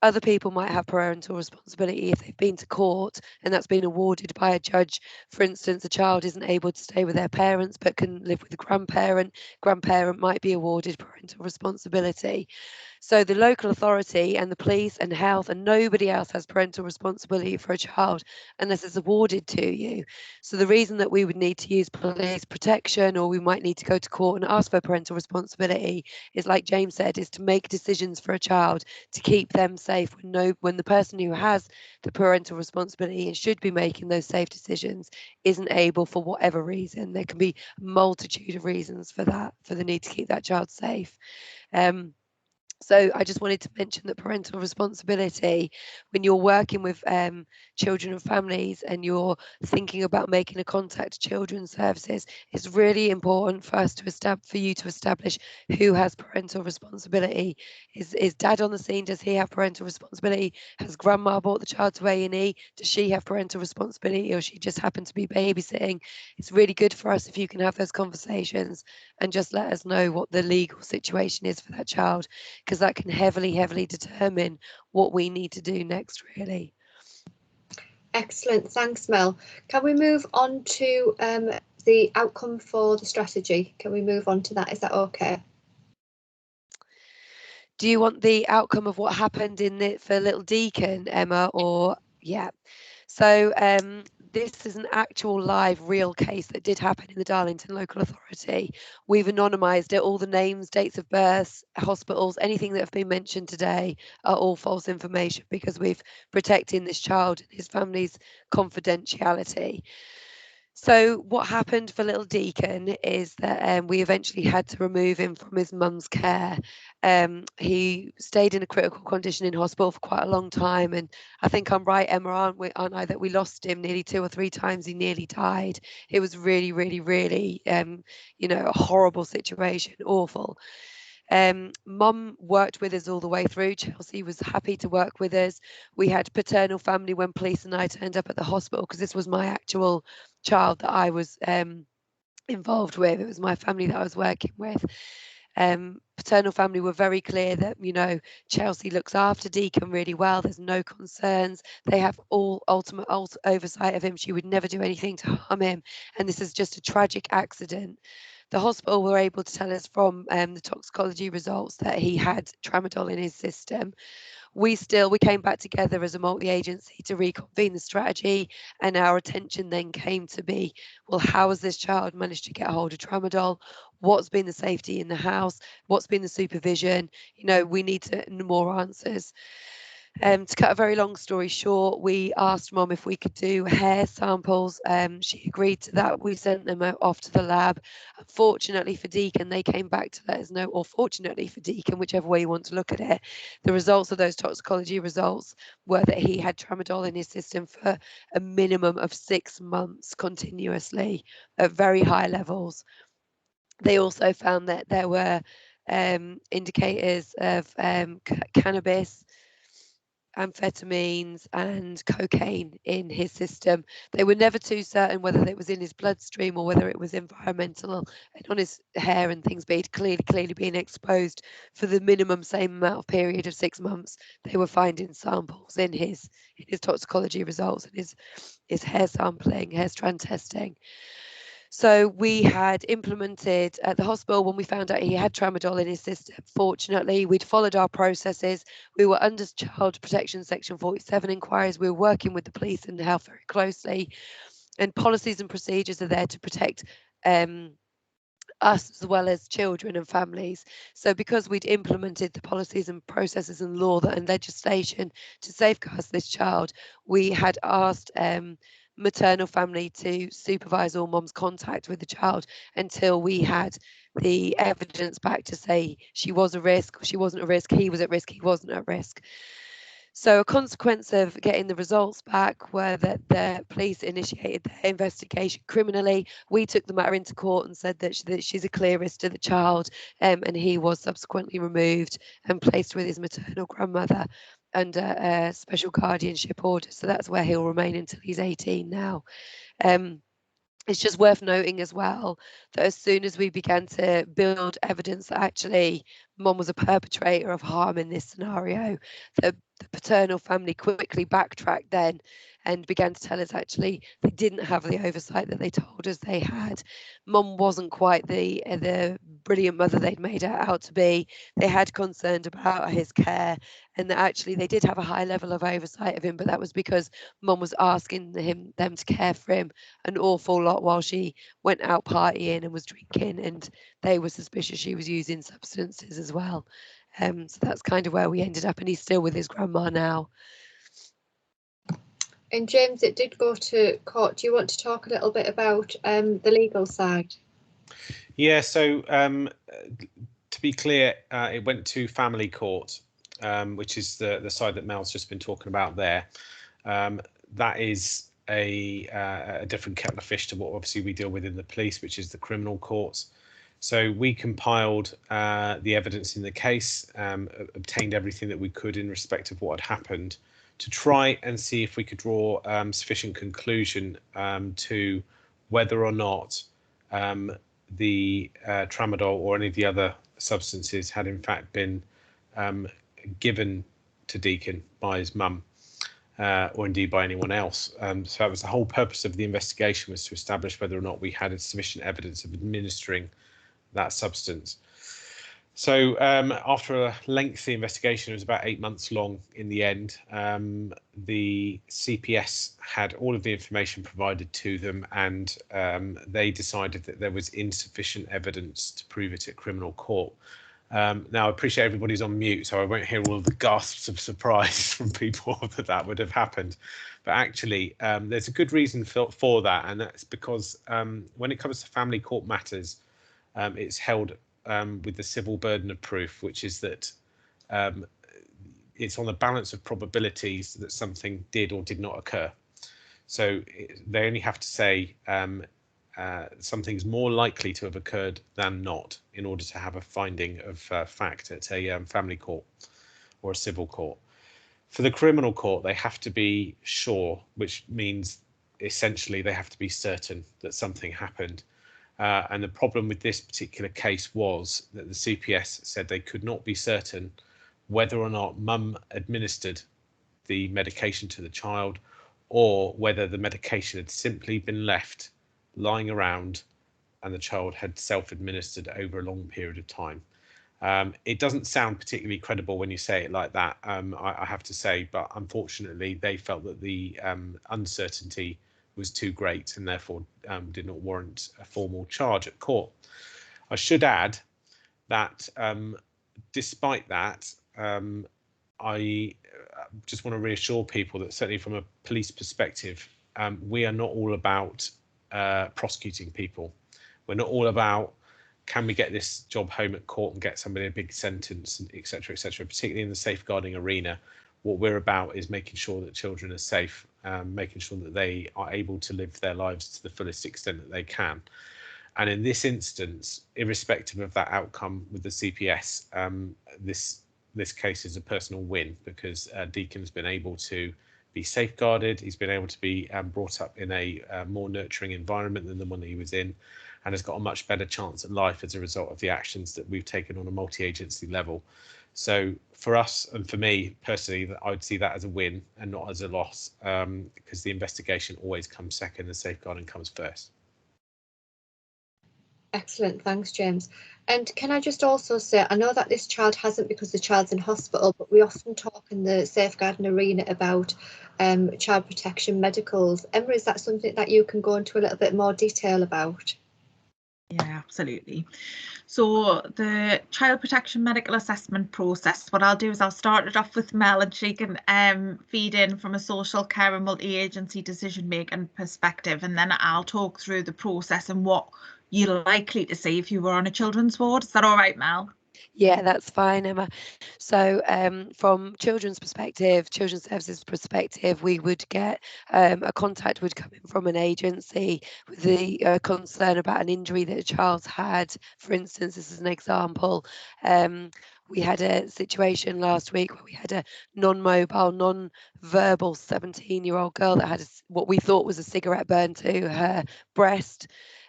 Other people might have parental responsibility if they've been to court and that's been awarded by a judge. For instance, a child isn't able to stay with their parents but can live with a grandparent. Grandparent might be awarded parental responsibility. So the local authority and the police and health and nobody else has parental responsibility for a child unless it's awarded to you. So the reason that we would need to use police protection, or we might need to go to court and ask for parental responsibility, is, like James said, is to make decisions for a child to keep them safe when the person who has the parental responsibility and should be making those safe decisions isn't able for whatever reason. There can be a multitude of reasons for that, for the need to keep that child safe. So I just wanted to mention that parental responsibility, when you're working with children and families and you're thinking about making a contact to children's services, it's really important for us for you to establish who has parental responsibility. Is dad on the scene? Does he have parental responsibility? Has grandma brought the child to A&E? Does she have parental responsibility, or she just happened to be babysitting? It's really good for us if you can have those conversations and just let us know what the legal situation is for that child, because that can heavily determine what we need to do next, really.
Excellent, thanks Mel. Can we move on to the outcome for the strategy? Can we move on to that? Is that okay?
Do you want the outcome of what happened for little Deacon, Emma, or yeah? So this is an actual live real case that did happen in the Darlington Local Authority. We've anonymised it. All the names, dates of birth, hospitals, anything that have been mentioned today are all false information because we've protecting this child and his family's confidentiality. So what happened for little Deacon is that we eventually had to remove him from his mum's care. He stayed in a critical condition in hospital for quite a long time, and I think I'm right, Emma, aren't I, that we lost him nearly 2 or 3 times. He nearly died. It was really, really, really, you know, a horrible situation, awful. Mum worked with us all the way through. Chelsea was happy to work with us. We had paternal family when police and I turned up at the hospital because this was my actual child that I was involved with. It was my family that I was working with. Paternal family were very clear that, you know, Chelsea looks after Deacon really well. There's no concerns. They have all ultimate oversight of him. She would never do anything to harm him. And this is just a tragic accident. The hospital were able to tell us from the toxicology results that he had tramadol in his system. We came back together as a multi-agency to reconvene the strategy, and our attention then came to be, well, how has this child managed to get a hold of tramadol? What's been the safety in the house? What's been the supervision? You know, we need more answers. To cut a very long story short, we asked Mum if we could do hair samples. She agreed to that. We sent them off to the lab. Unfortunately for Deacon, they came back to let us know, or fortunately for Deacon, whichever way you want to look at it, the results of those toxicology results were that he had tramadol in his system for a minimum of 6 months continuously at very high levels. They also found that there were indicators of cannabis, amphetamines and cocaine in his system. They were never too certain whether it was in his bloodstream or whether it was environmental and on his hair and things, but he'd clearly been exposed for the minimum same amount of period of 6 months. They were finding samples in his toxicology results and his hair sampling, hair strand testing. So we had implemented at the hospital when we found out he had tramadol in his system. Fortunately, we'd followed our processes. We were under Child Protection Section 47 inquiries. We were working with the police and health very closely. And policies and procedures are there to protect us as well as children and families. So because we'd implemented the policies and processes and law and legislation to safeguard this child, we had asked maternal family to supervise all Mum's contact with the child until we had the evidence back to say she was a risk, she wasn't a risk, he was at risk, he wasn't at risk. So a consequence of getting the results back were that the police initiated their investigation criminally. We took the matter into court and said that she's a clear risk to the child, and he was subsequently removed and placed with his maternal grandmother under a special guardianship order. So that's where he'll remain until he's 18 now. It's just worth noting as well that as soon as we began to build evidence that actually Mum was a perpetrator of harm in this scenario, the paternal family quickly backtracked then and began to tell us actually they didn't have the oversight that they told us they had. Mum wasn't quite the brilliant mother they'd made her out to be. They had concerned about his care, and that actually they did have a high level of oversight of him, but that was because Mum was asking them to care for him an awful lot while she went out partying and was drinking, and they were suspicious she was using substances as well. So that's kind of where we ended up, and he's still with his grandma now.
And James, it did go to court. Do you want to talk a little bit about the legal side?
Yeah, so to be clear, it went to family court, which is the side that Mel's just been talking about there. That is a different kettle of fish to what obviously we deal with in the police, which is the criminal courts. So we compiled the evidence in the case, obtained everything that we could in respect of what had happened, to try and see if we could draw sufficient conclusion to whether or not the tramadol or any of the other substances had in fact been given to Deacon by his mum, or indeed by anyone else. So that was the whole purpose of the investigation, was to establish whether or not we had sufficient evidence of administering that substance. So after a lengthy investigation, it was about 8 months long in the end, the CPS had all of the information provided to them, and they decided that there was insufficient evidence to prove it at criminal court. Now, I appreciate everybody's on mute, so I won't hear all of the gasps of surprise from people that would have happened. But actually, there's a good reason for that, and that's because when it comes to family court matters, it's held with the civil burden of proof, which is that it's on the balance of probabilities that something did or did not occur. So they only have to say something's more likely to have occurred than not in order to have a finding of fact at a family court or a civil court. For the criminal court, they have to be sure, which means essentially they have to be certain that something happened. And the problem with this particular case was that the CPS said they could not be certain whether or not mum administered the medication to the child, or whether the medication had simply been left lying around and the child had self-administered over a long period of time. It doesn't sound particularly credible when you say it like that, I have to say, but unfortunately they felt that the uncertainty was too great and therefore did not warrant a formal charge at court. I should add that despite that, I just want to reassure people that certainly from a police perspective, we are not all about prosecuting people. We're not all about, can we get this job home at court and get somebody a big sentence, etc., etc. Particularly in the safeguarding arena, what we're about is making sure that children are safe, making sure that they are able to live their lives to the fullest extent that they can. And in this instance, irrespective of that outcome with the CPS, this case is a personal win, because Deacon's been able to be safeguarded. He's been able to be brought up in a more nurturing environment than the one that he was in, and has got a much better chance at life as a result of the actions that we've taken on a multi-agency level. So for us, and for me personally, I would see that as a win and not as a loss, because the investigation always comes second and safeguarding comes first.
Excellent, thanks, James. And can I just also say, I know that this child hasn't because the child's in hospital, but we often talk in the safeguarding arena about child protection medicals. Emma, is that something that you can go into a little bit more detail about?
Yeah, absolutely. So the child protection medical assessment process, what I'll do is I'll start it off with Mel, and she can feed in from a social care and multi-agency decision making perspective, and then I'll talk through the process and what you're likely to see if you were on a children's ward. Is that all right, Mel?
Yeah, that's fine, Emma. So from children's perspective, children's services perspective, we would get a contact would come in from an agency with the concern about an injury that a child's had. For instance, this is an example. We had a situation last week where we had a non-mobile, non-verbal 17-year-old girl that had what we thought was a cigarette burn to her breast.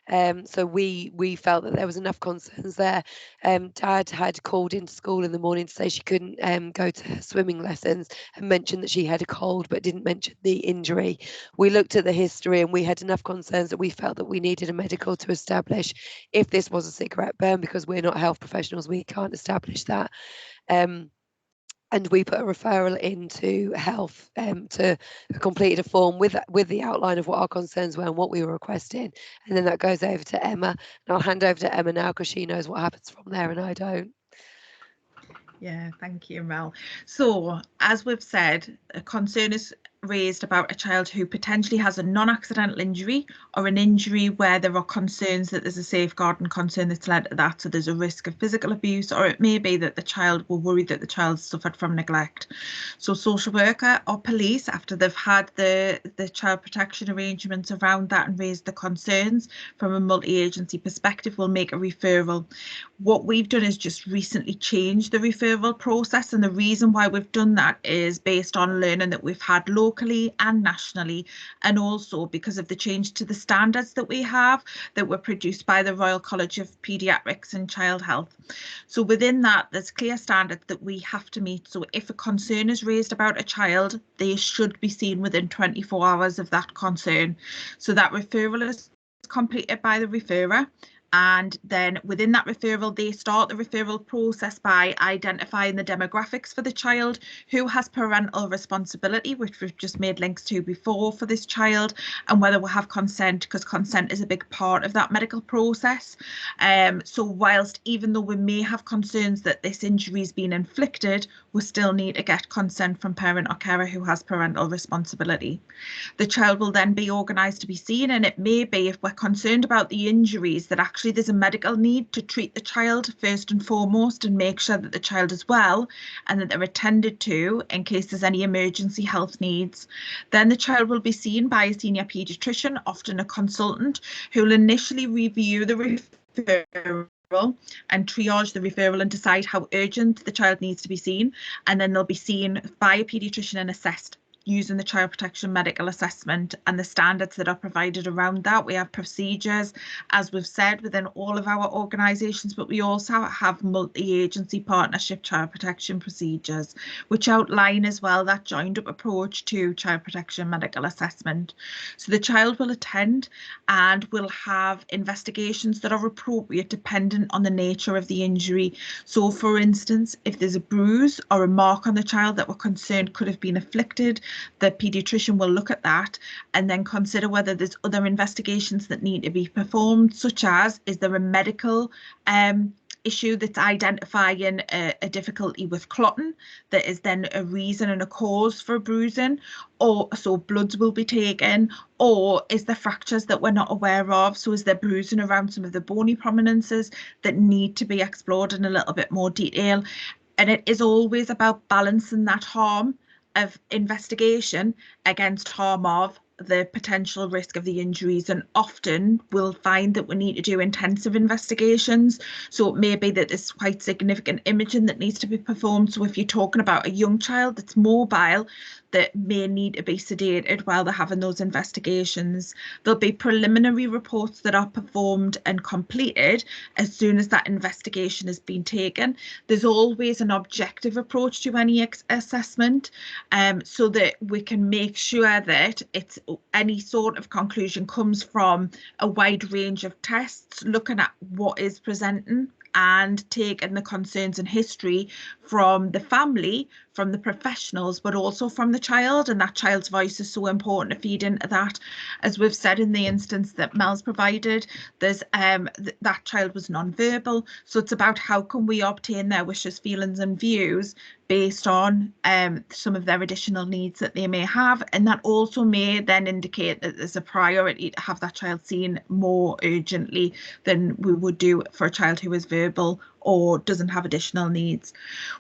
So we felt that there was enough concerns there. Dad had called into school in the morning to say she couldn't go to her swimming lessons, and mentioned that she had a cold but didn't mention the injury. We looked at the history and we had enough concerns that we felt that we needed a medical to establish if this was a cigarette burn, because we're not health professionals, we can't establish that. And we put a referral into health to complete a form with the outline of what our concerns were and what we were requesting, and then that goes over to Emma, and I'll hand over to Emma now because she knows what happens from there and I don't.
Yeah, thank you, Mel. So as we've said, a concern is raised about a child who potentially has a non-accidental injury or an injury where there are concerns that there's a safeguarding concern that's led to that. So there's a risk of physical abuse, or it may be that the child will worry that the child suffered from neglect. So social worker or police, after they've had the child protection arrangements around that and raised the concerns from a multi-agency perspective, will make a referral. What we've done is just recently changed the referral process, and the reason why we've done that is based on learning that we've had locally and nationally, and also because of the change to the standards that we have that were produced by the Royal College of Paediatrics and Child Health. So within that, there's clear standards that we have to meet. So if a concern is raised about a child, they should be seen within 24 hours of that concern. So that referral is completed by the referrer, And then within that referral, they start the referral process by identifying the demographics for the child, who has parental responsibility, which we've just made links to before for this child, and whether we have consent, because consent is a big part of that medical process. So whilst even though we may have concerns that this injury has been inflicted, we still need to get consent from parent or carer who has parental responsibility. The child will then be organised to be seen, and it may be, if we're concerned about the injuries, that actually there's a medical need to treat the child first and foremost and make sure that the child is well and that they're attended to in case there's any emergency health needs. Then the child will be seen by a senior paediatrician, often a consultant, who will initially review the referral and triage the referral and decide how urgent the child needs to be seen, and then they'll be seen by a paediatrician and assessed using the child protection medical assessment and the standards that are provided around that. We have procedures, as we've said, within all of our organisations, but we also have multi-agency partnership child protection procedures, which outline as well that joined up approach to child protection medical assessment. So the child will attend and will have investigations that are appropriate dependent on the nature of the injury. So for instance, if there's a bruise or a mark on the child that we're concerned could have been afflicted, the paediatrician will look at that and then consider whether there's other investigations that need to be performed, such as, is there a medical issue that's identifying a difficulty with clotting that is then a reason and a cause for bruising, or so bloods will be taken, or is there fractures that we're not aware of, so is there bruising around some of the bony prominences that need to be explored in a little bit more detail. And it is always about balancing that harm of investigation against harm of the potential risk of the injuries, and often we'll find that we need to do intensive investigations. So it may be that there's quite significant imaging that needs to be performed. So if you're talking about a young child that's mobile, that may need to be sedated while they're having those investigations, there'll be preliminary reports that are performed and completed as soon as that investigation has been taken. There's always an objective approach to any assessment, so that we can make sure that it's any sort of conclusion comes from a wide range of tests, looking at what is presenting and taking the concerns and history from the family, from the professionals, but also from the child. And that child's voice is so important to feed into that. As we've said in the instance that Mel's provided, there's that child was non-verbal, so it's about how can we obtain their wishes, feelings and views based on some of their additional needs that they may have, and that also may then indicate that there's a priority to have that child seen more urgently than we would do for a child who is verbal or doesn't have additional needs.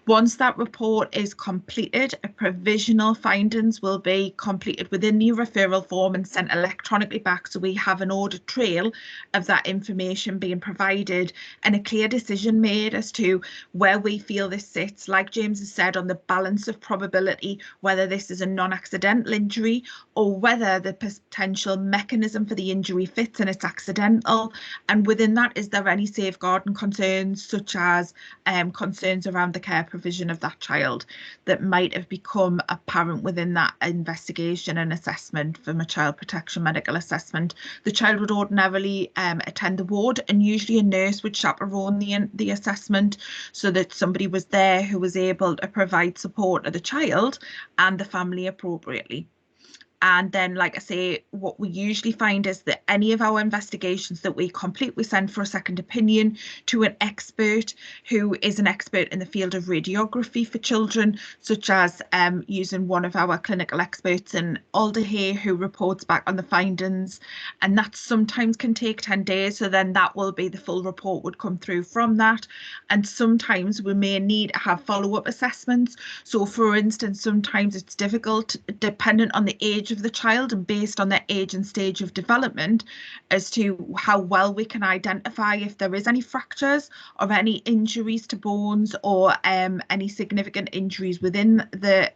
Once that report is completed, a provisional findings will be completed within the referral form and sent electronically back, so we have an audit trail of that information being provided and a clear decision made as to where we feel this sits, like James has said, on the balance of probability, whether this is a non-accidental injury or whether the potential mechanism for the injury fits and it's accidental, and within that, is there any safeguarding concerns such as concerns around the care provision of that child that might have become apparent within that investigation and assessment from a child protection medical assessment. The child would ordinarily attend the ward, and usually a nurse would chaperone the assessment so that somebody was there who was able to provide support to the child and the family appropriately. And then, like I say, what we usually find is that any of our investigations that we complete, we send for a second opinion to an expert who is an expert in the field of radiography for children, such as using one of our clinical experts in Alderhay, who reports back on the findings. And that sometimes can take 10 days. So then that will be the full report would come through from that. And sometimes we may need to have follow-up assessments. So for instance, sometimes it's difficult, dependent on the age of the child and based on their age and stage of development, as to how well we can identify if there is any fractures or any injuries to bones or any significant injuries within the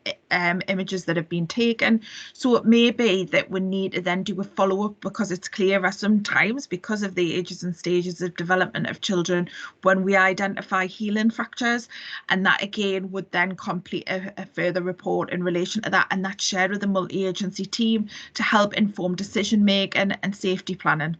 images that have been taken. So it may be that we need to then do a follow-up, because it's clearer sometimes, because of the ages and stages of development of children, when we identify healing fractures, and that again would then complete a further report in relation to that, and that's shared with the multi-agency team to help inform decision making and safety planning.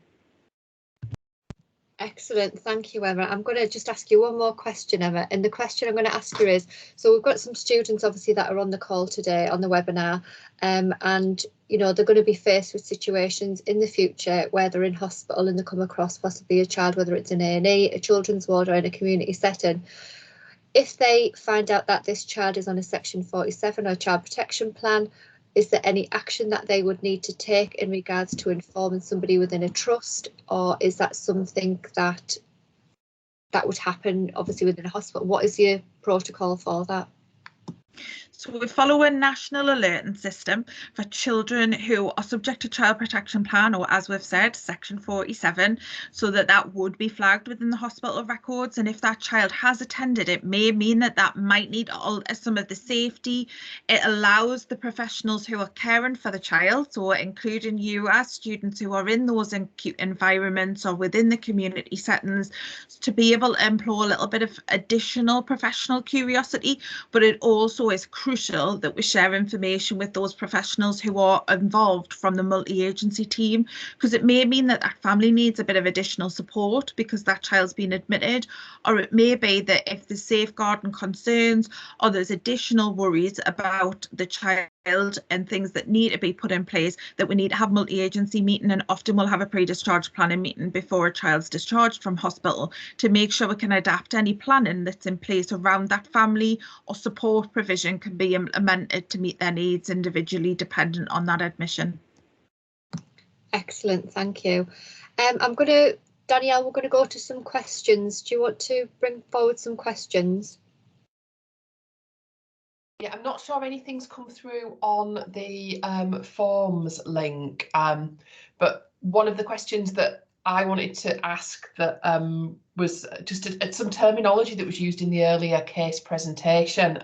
Excellent, thank you, Emma. I'm going to just ask you one more question, Emma, and the question I'm going to ask you is, so we've got some students obviously that are on the call today on the webinar, and you know they're going to be faced with situations in the future where they're in hospital and they come across possibly a child, whether it's in A&E, a children's ward or in a community setting. If they find out that this child is on a Section 47 or child protection plan, is there any action that they would need to take in regards to informing somebody within a trust, or is that something that would happen obviously within a hospital? What is your protocol for that?
So we follow a national alerting system for children who are subject to child protection plan, or as we've said, Section 47, so that would be flagged within the hospital records. And if that child has attended, it may mean that might need to alter some of the safety. It allows the professionals who are caring for the child, so including you as students who are in those acute environments or within the community settings, to be able to employ a little bit of additional professional curiosity. But it also is crucial that we share information with those professionals who are involved from the multi-agency team, because it may mean that family needs a bit of additional support because that child's been admitted, or it may be that if there's safeguarding concerns or there's additional worries about the child and things that need to be put in place, that we need to have multi-agency meeting, and often we'll have a pre-discharge planning meeting before a child's discharged from hospital to make sure we can adapt any planning that's in place around that family, or support provision can be implemented to meet their needs individually dependent on that admission.
Excellent, thank you. Danielle, we're going to go to some questions. Do you want to bring forward some questions?
Yeah, I'm not sure anything's come through on the forms link, but one of the questions that I wanted to ask that was just some terminology that was used in the earlier case presentation,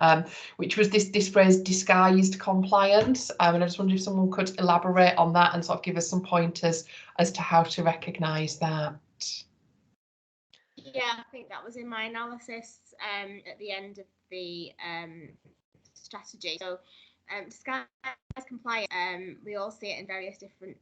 which was this phrase disguised compliance, and I just wondered if someone could elaborate on that and sort of give us some pointers as to how to recognise that.
Yeah, I think that was in my analysis at the end of the strategy. So disguise compliance, we all see it in various different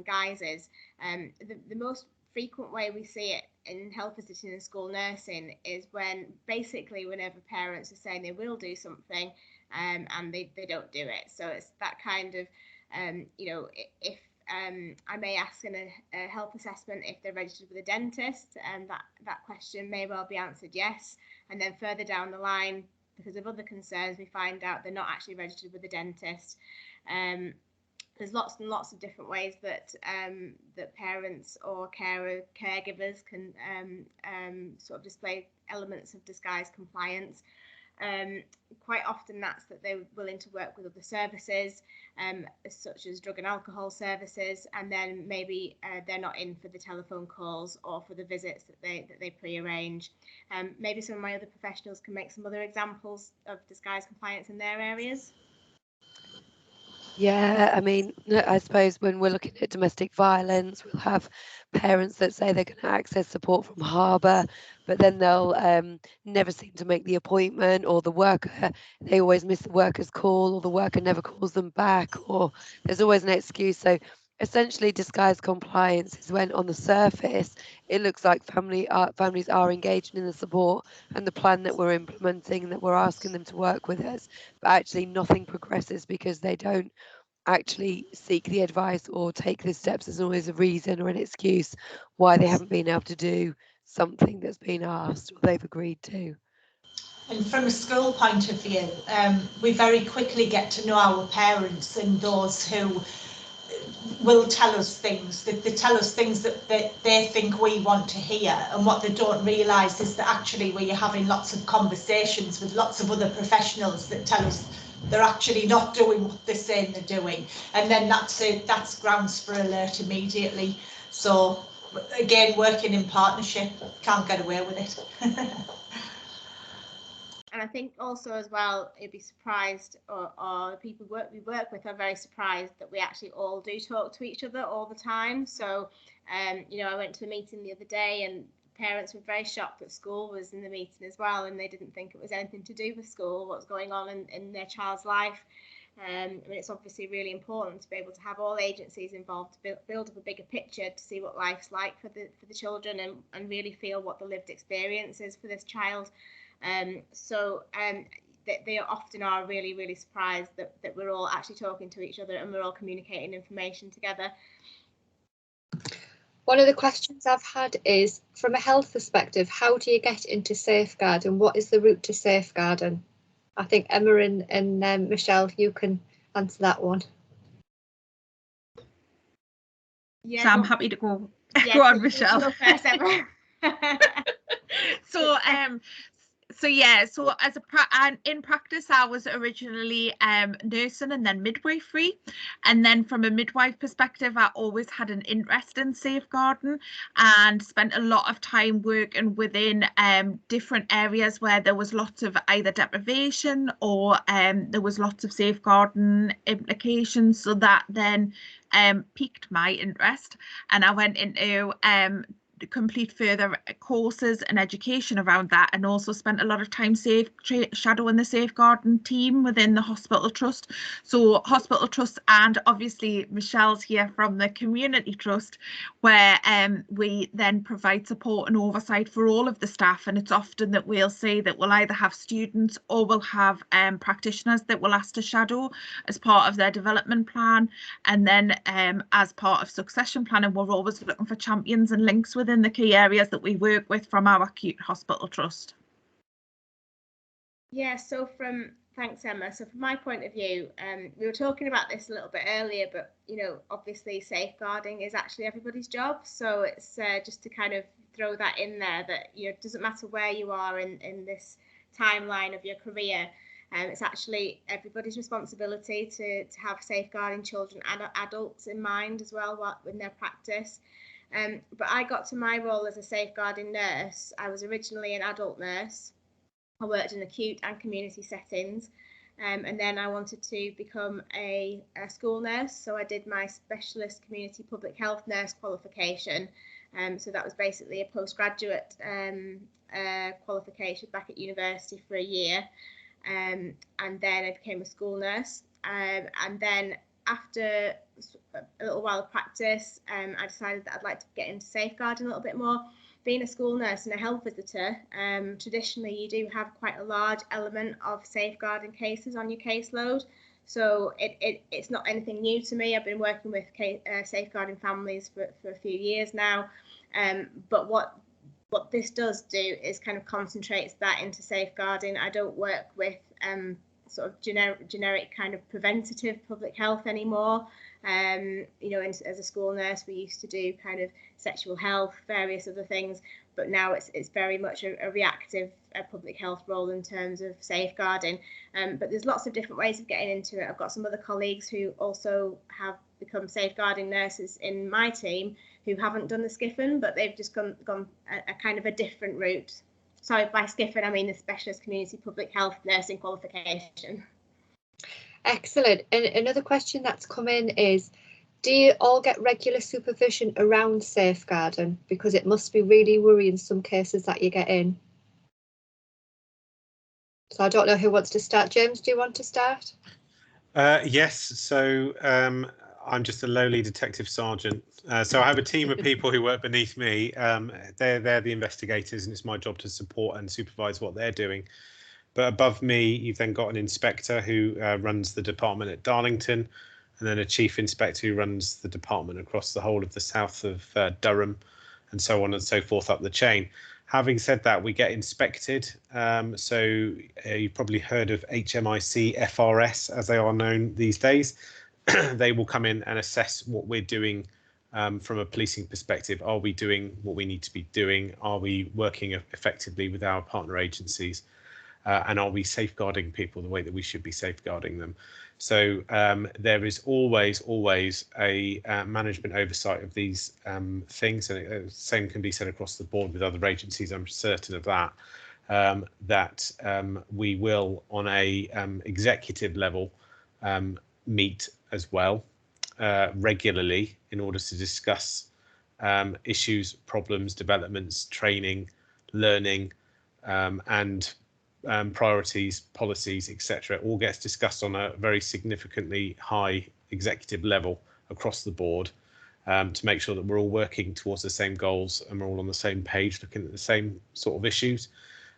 guises. The most frequent way we see it in health visiting and school nursing is when basically whenever parents are saying they will do something and they don't do it. So it's that kind of, you know, if I may ask in a health assessment if they're registered with a dentist, and that question may well be answered yes, and then further down the line, because of other concerns, we find out they're not actually registered with a dentist. There's lots and lots of different ways that that parents or caregivers can sort of display elements of disguised compliance. Quite often that's that they're willing to work with other services, such as drug and alcohol services, and then maybe they're not in for the telephone calls or for the visits that they pre-arrange. Maybe some of my other professionals can make some other examples of disguised compliance in their areas.
Yeah, I mean, I suppose when we're looking at domestic violence, we'll have parents that say they're going to access support from Harbour, but then they'll never seem to make the appointment, or the worker, they always miss the worker's call, or the worker never calls them back, or there's always an excuse. So essentially, disguised compliance is when on the surface it looks like families are engaged in the support and the plan that we're implementing and that we're asking them to work with us, but actually nothing progresses because they don't actually seek the advice or take the steps. There's always a reason or an excuse why they haven't been able to do something that's been asked or they've agreed to. And
from a school point of view, we very quickly get to know our parents and those who will tell us things. They tell us things that they think we want to hear, and what they don't realise is that actually we're having lots of conversations with lots of other professionals that tell us they're actually not doing what they're saying they're doing, and then that's grounds for alert immediately. So again, working in partnership, can't get away with it.
And I think also as well, you'd be surprised, or the people we work with are very surprised that we actually all do talk to each other all the time. So, you know, I went to a meeting the other day and parents were very shocked that school was in the meeting as well, and they didn't think it was anything to do with school, what's going on in their child's life. I mean, it's obviously really important to be able to have all agencies involved to build up a bigger picture to see what life's like for the children and really feel what the lived experience is for this child. They often are really, really surprised that we're all actually talking to each other and we're all communicating information together.
One of the questions I've had is, from a health perspective, how do you get into safeguard and what is the route to safeguarding? I think Emma and Michelle, you can answer that one.
Yeah, so I'm happy to go. Yeah, go on, Michelle.
Go first, Emma.
So as in practice, I was originally nursing and then midwifery, and then from a midwife perspective, I always had an interest in safeguarding and spent a lot of time working within different areas where there was lots of either deprivation or there was lots of safeguarding implications. So that then piqued my interest, and I went into complete further courses and education around that, and also spent a lot of time shadowing the safeguarding team within the hospital trust. So hospital trust, and obviously Michelle's here from the community trust, where we then provide support and oversight for all of the staff, and it's often that we'll say that we'll either have students or we'll have practitioners that we'll ask to shadow as part of their development plan, and then as part of succession planning, we're always looking for champions and links within the key areas that we work with from our acute hospital trust.
Yeah, so thanks, Emma. So from my point of view, we were talking about this a little bit earlier, but obviously safeguarding is actually everybody's job. So it's just to kind of throw that in there, that it doesn't matter where you are in this timeline of your career. It's actually everybody's responsibility to have safeguarding children and adults in mind as well in their practice. But I got to my role as a safeguarding nurse. I was originally an adult nurse. I worked in acute and community settings, and then I wanted to become a school nurse. So I did my specialist community public health nurse qualification. So that was basically a postgraduate qualification back at university for a year. And then I became a school nurse. And then after a little while of practice, I decided that I'd like to get into safeguarding a little bit more. Being a school nurse and a health visitor, traditionally you do have quite a large element of safeguarding cases on your caseload. So it's not anything new to me. I've been working with safeguarding families for a few years now. But what this does do is kind of concentrates that into safeguarding. I don't work with sort of generic kind of preventative public health anymore. As a school nurse, we used to do kind of sexual health, various other things, but now it's very much a reactive public health role in terms of safeguarding. But there's lots of different ways of getting into it. I've got some other colleagues who also have become safeguarding nurses in my team who haven't done the skiffing, but they've just gone a kind of a different route. Sorry, by skiffing I mean the specialist community public health nursing qualification.
Excellent. And another question that's come in is, do you all get regular supervision around safeguarding? Because it must be really worrying some cases that you get in. So I don't know who wants to start. James, do you want to start?
Yes. So I'm just a lowly detective sergeant. So I have a team of people who work beneath me. They're the investigators, and it's my job to support and supervise what they're doing. But above me, you've then got an inspector who runs the department at Darlington, and then a chief inspector who runs the department across the whole of the south of Durham, and so on and so forth up the chain. Having said that, we get inspected. So you've probably heard of HMIC FRS, as they are known these days. They will come in and assess what we're doing from a policing perspective. Are we doing what we need to be doing? Are we working effectively with our partner agencies? And are we safeguarding people the way that we should be safeguarding them? So there is always a management oversight of these things, and the same can be said across the board with other agencies. I'm certain of that. We will, on a executive level, meet as well regularly in order to discuss issues, problems, developments, training, learning, and priorities, policies, etc. all gets discussed on a very significantly high executive level across the board, to make sure that we're all working towards the same goals and we're all on the same page, looking at the same sort of issues,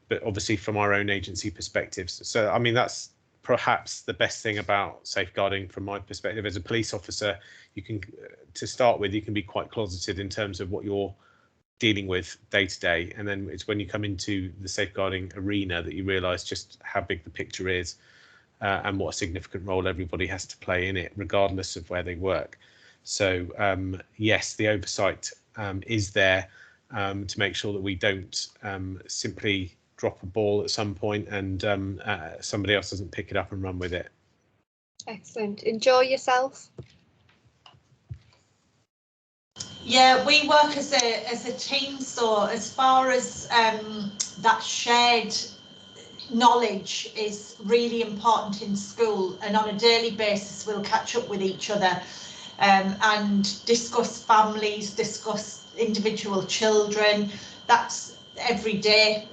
but obviously from our own agency perspectives. So, I mean, that's perhaps the best thing about safeguarding from my perspective as a police officer. You can, to start with, you can be quite closeted in terms of what you're dealing with day to day, and then it's when you come into the safeguarding arena that you realise just how big the picture is, and what a significant role everybody has to play in it, regardless of where they work. So yes, the oversight is there to make sure that we don't simply drop a ball at some point and somebody else doesn't pick it up and run with it.
Excellent. Enjoy yourself.
Yeah, we work as a team, so as far as that shared knowledge is really important in school, and on a daily basis we'll catch up with each other and discuss families, discuss individual children. That's every day,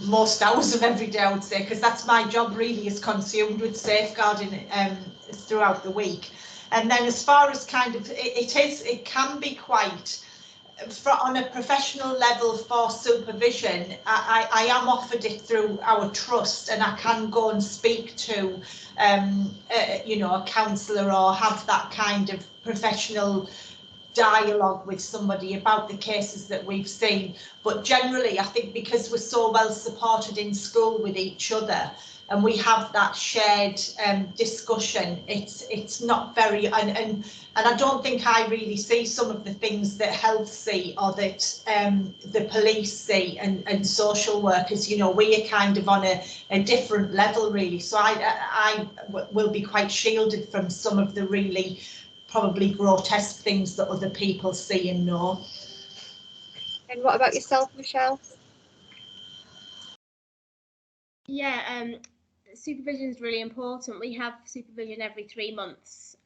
most hours of every day, I would say, because that's my job really, is consumed with safeguarding throughout the week. And then as far as kind of, it can be quite, on a professional level for supervision, I am offered it through our trust, and I can go and speak to you know, a counsellor or have that kind of professional dialogue with somebody about the cases that we've seen. But generally, I think because we're so well supported in school with each other, and we have that shared discussion, it's not very, and I don't think I really see some of the things that health see, or that the police see, and social workers. You know, we are kind of on a different level really, so I will be quite shielded from some of the really probably grotesque things that other people see and know.
And what about yourself, Michelle?
Yeah, supervision is really important. We have supervision every 3 months.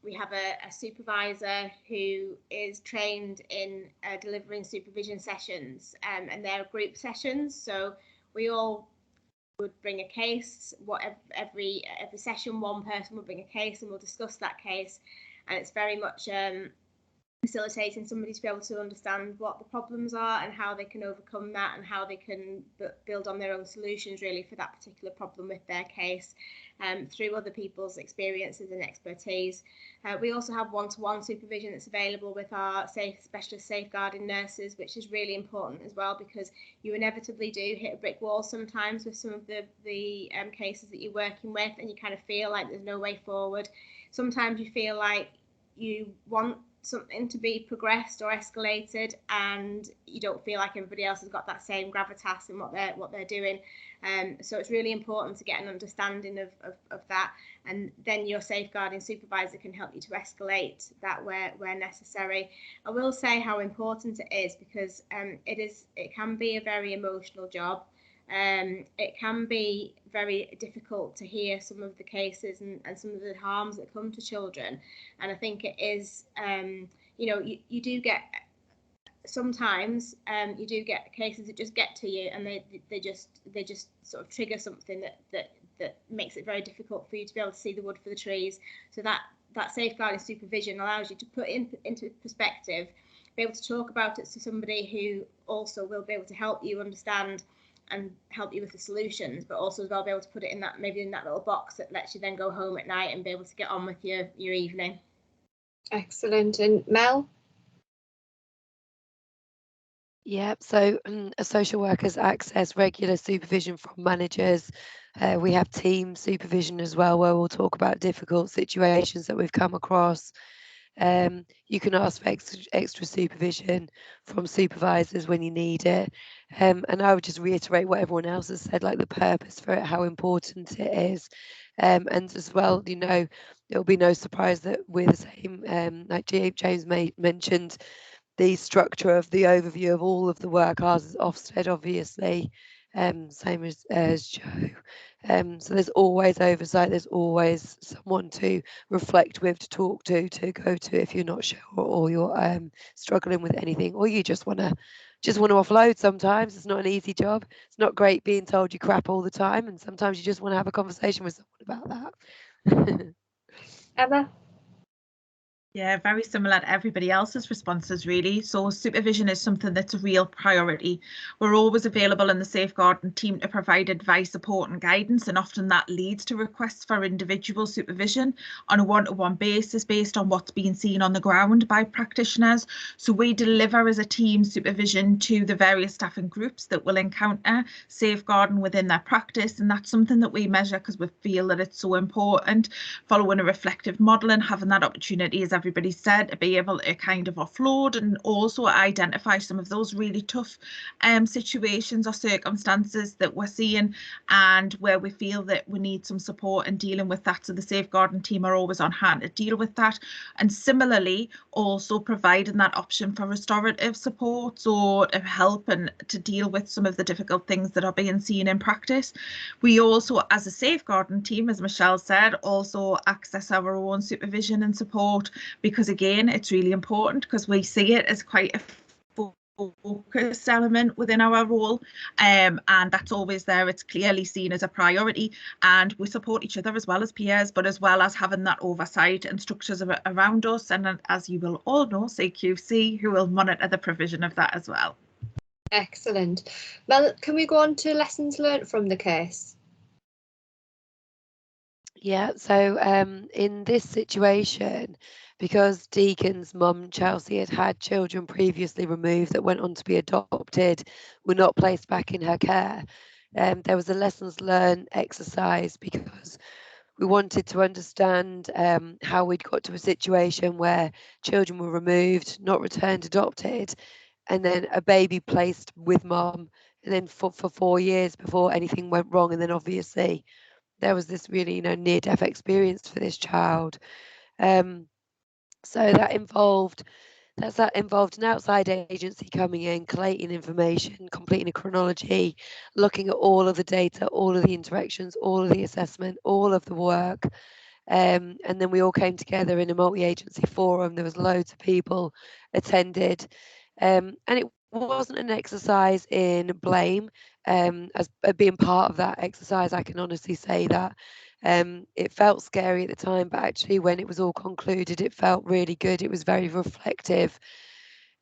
We have a supervisor who is trained in delivering supervision sessions, and they're group sessions. So we all would bring a case. Every session, one person would bring a case, and we'll discuss that case. And it's very much facilitating somebody to be able to understand what the problems are and how they can overcome that, and how they can build on their own solutions really for that particular problem with their case, through other people's experiences and expertise. We also have one-to-one supervision that's available with our specialist safeguarding nurses, which is really important as well, because you inevitably do hit a brick wall sometimes with some of the cases that you're working with, and you kind of feel like there's no way forward. Sometimes you feel like you want something to be progressed or escalated, and you don't feel like everybody else has got that same gravitas in what they're doing. So it's really important to get an understanding of that, and then your safeguarding supervisor can help you to escalate that where necessary. I will say how important it is, because it can be a very emotional job. It can be very difficult to hear some of the cases and some of the harms that come to children, and I think it is, you know, you do get sometimes you do get cases that just get to you, and they just sort of trigger something that makes it very difficult for you to be able to see the wood for the trees. So that safeguarding supervision allows you to put into perspective, be able to talk about it to somebody who also will be able to help you understand and help you with the solutions, but also as well be able to put it in that, maybe in that little box that lets you then go home at night and be able to get on with your evening.
Excellent. And Mel?
Yeah, so social workers access regular supervision from managers. We have team supervision as well, where we'll talk about difficult situations that we've come across. You can ask for extra supervision from supervisors when you need it. And I would just reiterate what everyone else has said, like the purpose for it, how important it is. And as well, you know, it'll be no surprise that we're the same, like James mentioned, the structure of the overview of all of the work. Ours is Ofsted, obviously. same as Joe. So there's always oversight, there's always someone to reflect with, to talk to go to if you're not sure, or you're struggling with anything, or you just want to offload. Sometimes it's not an easy job. It's not great being told you crap all the time, and sometimes you just want to have a conversation with someone about that.
Emma?
Yeah, very similar to everybody else's responses, really. So supervision is something that's a real priority. We're always available in the safeguarding team to provide advice, support and guidance, and often that leads to requests for individual supervision on a one-to-one basis based on what's being seen on the ground by practitioners. So we deliver as a team supervision to the various staffing groups that will encounter safeguarding within their practice, and that's something that we measure because we feel that it's so important, following a reflective model and having that opportunity, as everybody said, to be able to kind of offload and also identify some of those really tough situations or circumstances that we're seeing and where we feel that we need some support in dealing with that. So the safeguarding team are always on hand to deal with that, and similarly also providing that option for restorative support or to help and to deal with some of the difficult things that are being seen in practice. We also, as a safeguarding team, as Michelle said, also access our own supervision and support, because again, it's really important because we see it as quite a focused element within our role, and that's always there. It's clearly seen as a priority, and we support each other as well as peers, but as well as having that oversight and structures around us, and as you will all know, CQC, who will monitor the provision of that as well.
Excellent. Mel, can we go on to lessons learnt from the case?
Yeah, so in this situation, because Deacon's mum, Chelsea, had children previously removed that went on to be adopted, were not placed back in her care, there was a lessons learned exercise because we wanted to understand how we'd got to a situation where children were removed, not returned, adopted, and then a baby placed with mum, and then for 4 years before anything went wrong, and then obviously there was this really, near-death experience for this child. So that involved an outside agency coming in, collating information, completing a chronology, looking at all of the data, all of the interactions, all of the assessment, all of the work. And then we all came together in a multi-agency forum. There was loads of people attended, and it wasn't an exercise in blame. As being part of that exercise, I can honestly say that it felt scary at the time, but actually when it was all concluded, it felt really good. It was very reflective.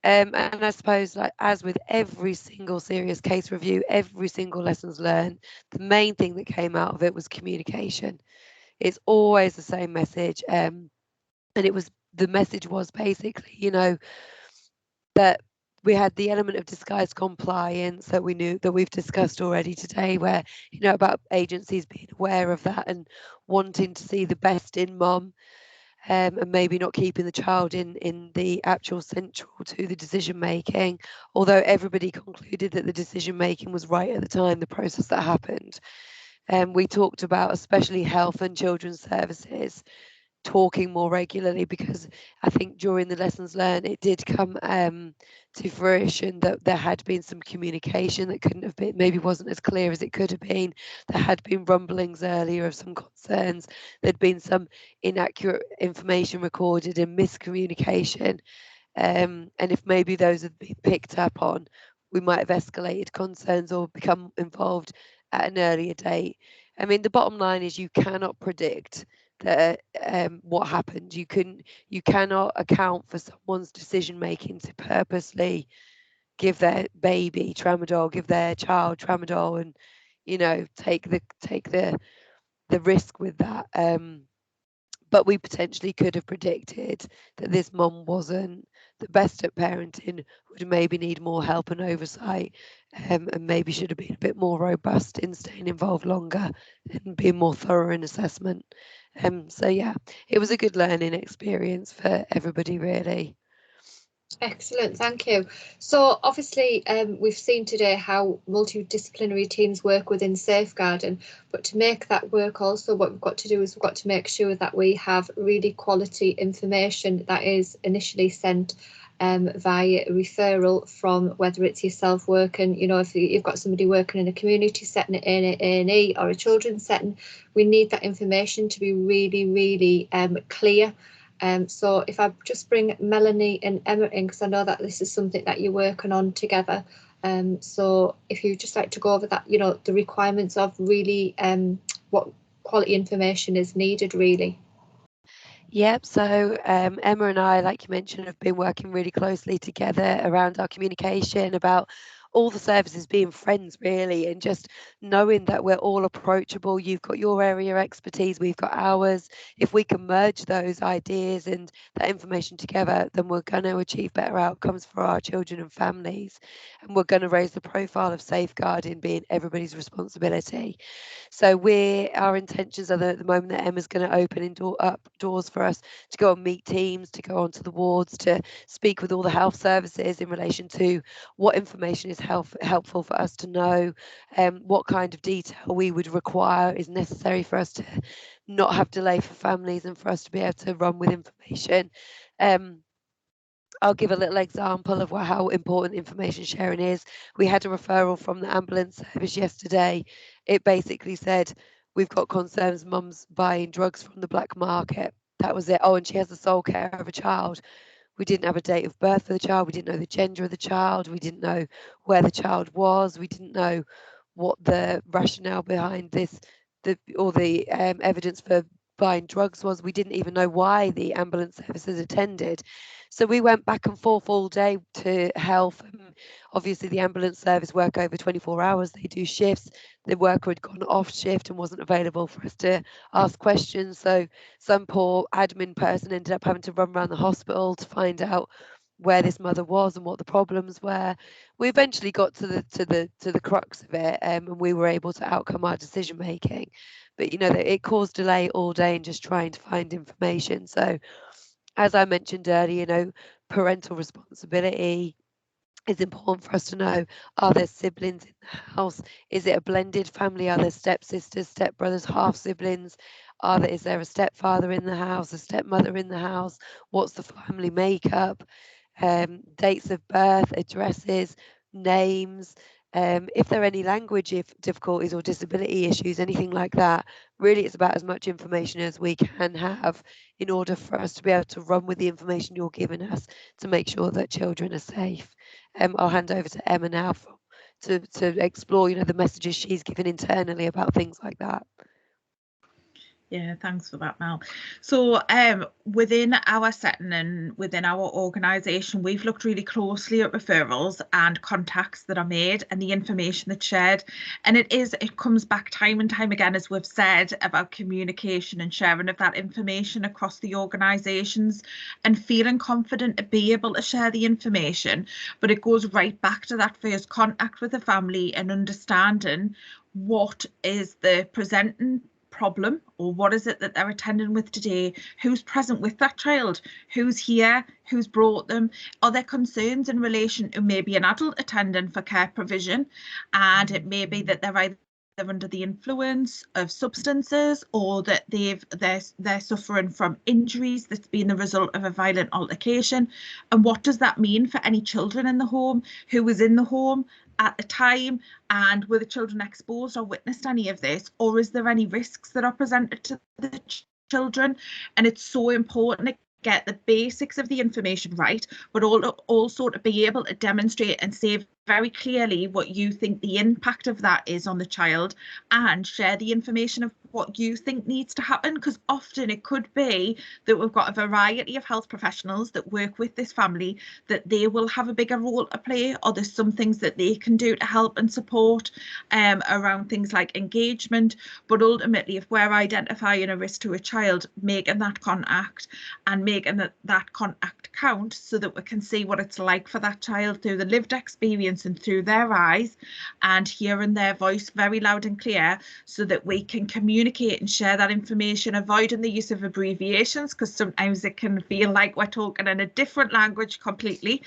And I suppose, like as with every single serious case review, every single lessons learned, the main thing that came out of it was communication. It's always the same message, and the message was basically, that we had the element of disguised compliance that we knew, that we've discussed already today, where about agencies being aware of that and wanting to see the best in mum, and maybe not keeping the child in the actual central to the decision making, although everybody concluded that the decision making was right at the time, the process that happened. We talked about especially health and children's services talking more regularly, because I think during the lessons learned it did come to fruition that there had been some communication that couldn't have been, maybe wasn't as clear as it could have been. There had been rumblings earlier of some concerns. There'd been some inaccurate information recorded and miscommunication, and if maybe those had been picked up on, we might have escalated concerns or become involved at an earlier date. I mean, the bottom line is you cannot predict what happened. You cannot account for someone's decision making to purposely give their baby tramadol, give their child tramadol, and take the risk with that. But we potentially could have predicted that this mum wasn't the best at parenting, would maybe need more help and oversight, and maybe should have been a bit more robust in staying involved longer and being more thorough in assessment. So yeah, it was a good learning experience for everybody, really.
Excellent, thank you. So obviously we've seen today how multidisciplinary teams work within safeguarding, but to make that work also, what we've got to do is we've got to make sure that we have really quality information that is initially sent via referral from whether it's yourself working, you know, if you've got somebody working in a community setting, in an A&E or a children's setting, we need that information to be really, really clear. So if I just bring Melanie and Emma in, because I know that this is something that you're working on together. So if you'd just like to go over that, you know, the requirements of really what quality information is needed, really.
Yep, so Emma and I, like you mentioned, have been working really closely together around our communication about all the services being friends, really, and just knowing that we're all approachable. You've got your area expertise, we've got ours. If we can merge those ideas and that information together, then we're going to achieve better outcomes for our children and families. And we're going to raise the profile of safeguarding being everybody's responsibility. So our intentions are that at the moment that Emma's going to open up doors for us to go and meet teams, to go onto the wards, to speak with all the health services in relation to what information is helpful for us to know, what kind of detail we would require is necessary for us to not have delay for families and for us to be able to run with information. I'll give a little example of how important information sharing is. We had a referral from the ambulance service yesterday. It basically said, we've got concerns mum's buying drugs from the black market. That was it. Oh, and she has the sole care of a child. We didn't have a date of birth for the child. We didn't know the gender of the child. We didn't know where the child was. We didn't know what the rationale behind this, the evidence for buying drugs was. We didn't even know why the ambulance services attended. So we went back and forth all day to health. Obviously, the ambulance service work over 24 hours. They do shifts. The worker had gone off shift and wasn't available for us to ask questions. So some poor admin person ended up having to run around the hospital to find out where this mother was and what the problems were. We eventually got to the crux of it, and we were able to outcome our decision making. But you know, it caused delay all day in just trying to find information. So as I mentioned earlier, you know, parental responsibility is important for us to know. Are there siblings in the house? Is it a blended family? Are there stepsisters, stepbrothers, half siblings? Is there a stepfather in the house, a stepmother in the house? What's the family makeup? Dates of birth, addresses, names. If there are any language difficulties or disability issues, anything like that, really it's about as much information as we can have in order for us to be able to run with the information you're giving us to make sure that children are safe. I'll hand over to Emma now to explore, you know, the messages she's given internally about things like that.
Yeah, thanks for that, Mel. So within our setting and within our organisation, we've looked really closely at referrals and contacts that are made and the information that's shared. And it comes back time and time again, as we've said, about communication and sharing of that information across the organisations and feeling confident to be able to share the information. But it goes right back to that first contact with the family and understanding what is the presenting problem, or what is it that they're attending with today, who's present with that child, who's here, who's brought them, are there concerns in relation to maybe an adult attending for care provision, and it may be that they're either under the influence of substances or that they're suffering from injuries that's been the result of a violent altercation. And what does that mean for any children in the home, who was in the home at the time, and were the children exposed or witnessed any of this, or is there any risks that are presented to the children? And it's so important to get the basics of the information right, but also to be able to demonstrate and say very clearly what you think the impact of that is on the child, and share the information of what you think needs to happen, because often it could be that we've got a variety of health professionals that work with this family, that they will have a bigger role to play, or there's some things that they can do to help and support around things like engagement. But ultimately, if we're identifying a risk to a child, making that contact and making that contact count so that we can see what it's like for that child through the lived experience experiencing through their eyes and hearing their voice very loud and clear, so that we can communicate and share that information, avoiding the use of abbreviations, because sometimes it can feel like we're talking in a different language completely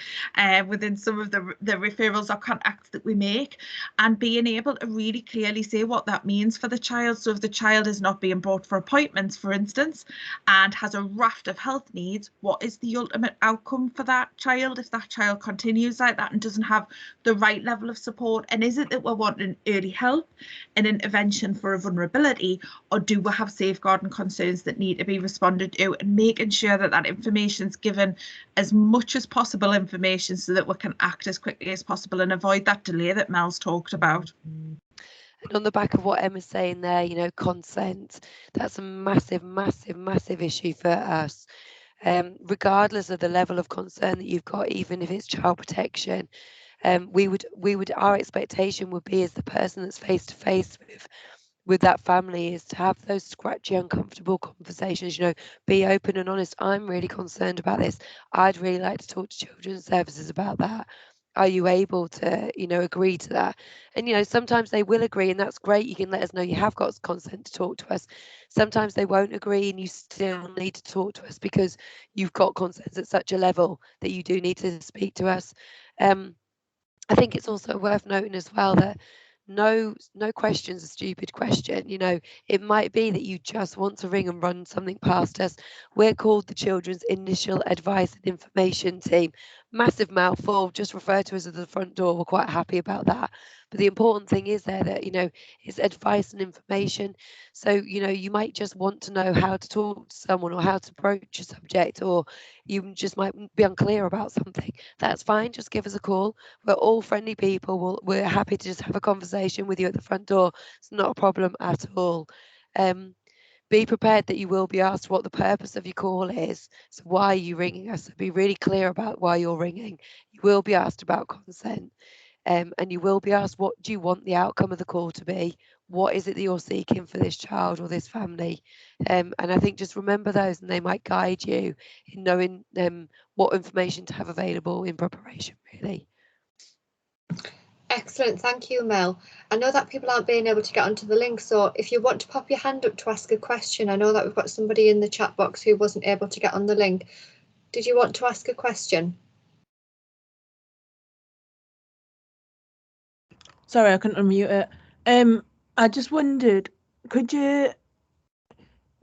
within some of the referrals or contacts that we make, and being able to really clearly say what that means for the child. So if the child is not being brought for appointments, for instance, and has a raft of health needs, what is the ultimate outcome for that child if that child continues like that and doesn't have the right level of support? And is it that we're wanting early help and intervention for a vulnerability, or do we have safeguarding concerns that need to be responded to, and making sure that that information is given as much as possible information so that we can act as quickly as possible and avoid that delay that Mel's talked about.
And on the back of what Emma's saying there, you know, consent, that's a massive, massive, massive issue for us. Regardless of the level of concern that you've got, even if it's child protection, our expectation would be, as the person that's face to face with that family, is to have those scratchy, uncomfortable conversations. You know, be open and honest. I'm really concerned about this. I'd really like to talk to children's services about that. Are you able to, you know, agree to that? And, you know, sometimes they will agree, and that's great. You can let us know you have got consent to talk to us. Sometimes they won't agree, and you still need to talk to us because you've got consent at such a level that you do need to speak to us. I think it's also worth noting as well that no question's a stupid question. You know, it might be that you just want to ring and run something past us. We're called the Children's Initial Advice and Information Team. Massive mouthful, just refer to us at the front door. We're quite happy about that. But the important thing is there that, you know, it's advice and information. So, you know, you might just want to know how to talk to someone or how to broach a subject, or you just might be unclear about something. That's fine. Just give us a call. We're all friendly people. We're happy to just have a conversation with you at the front door. It's not a problem at all. Be prepared that you will be asked what the purpose of your call is. So why are you ringing us? So be really clear about why you're ringing. You will be asked about consent. And you will be asked, what do you want the outcome of the call to be? What is it that you're seeking for this child or this family? And I think just remember those, and they might guide you in knowing what information to have available in preparation, really.
Excellent, thank you, Mel. I know that people aren't being able to get onto the link, so if you want to pop your hand up to ask a question, I know that we've got somebody in the chat box who wasn't able to get on the link. Did you want to ask a question?
Sorry, I couldn't unmute it. I just wondered, could you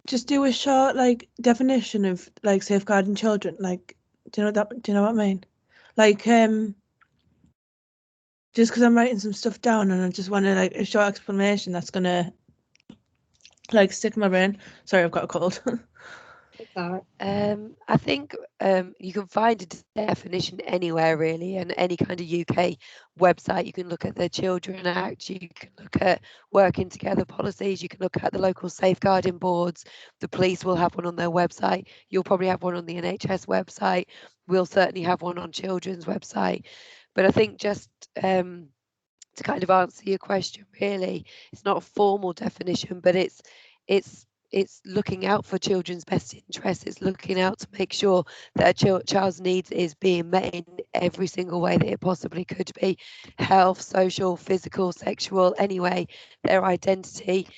just do a short like definition of like safeguarding children? Like, do you know what I mean? Like, just because I'm writing some stuff down and I just want to like a short explanation that's gonna like stick in my brain. Sorry, I've got a cold.
I think you can find a definition anywhere really, and any kind of UK website. You can look at the Children Act, you can look at working together policies, you can look at the local safeguarding boards. The police will have one on their website. You'll probably have one on the NHS website. We'll certainly have one on children's website. But I think just to kind of answer your question, really, it's not a formal definition, but it's looking out for children's best interests. It's looking out to make sure that a child's needs is being met in every single way that it possibly could be: health, social, physical, sexual, anyway, their identity.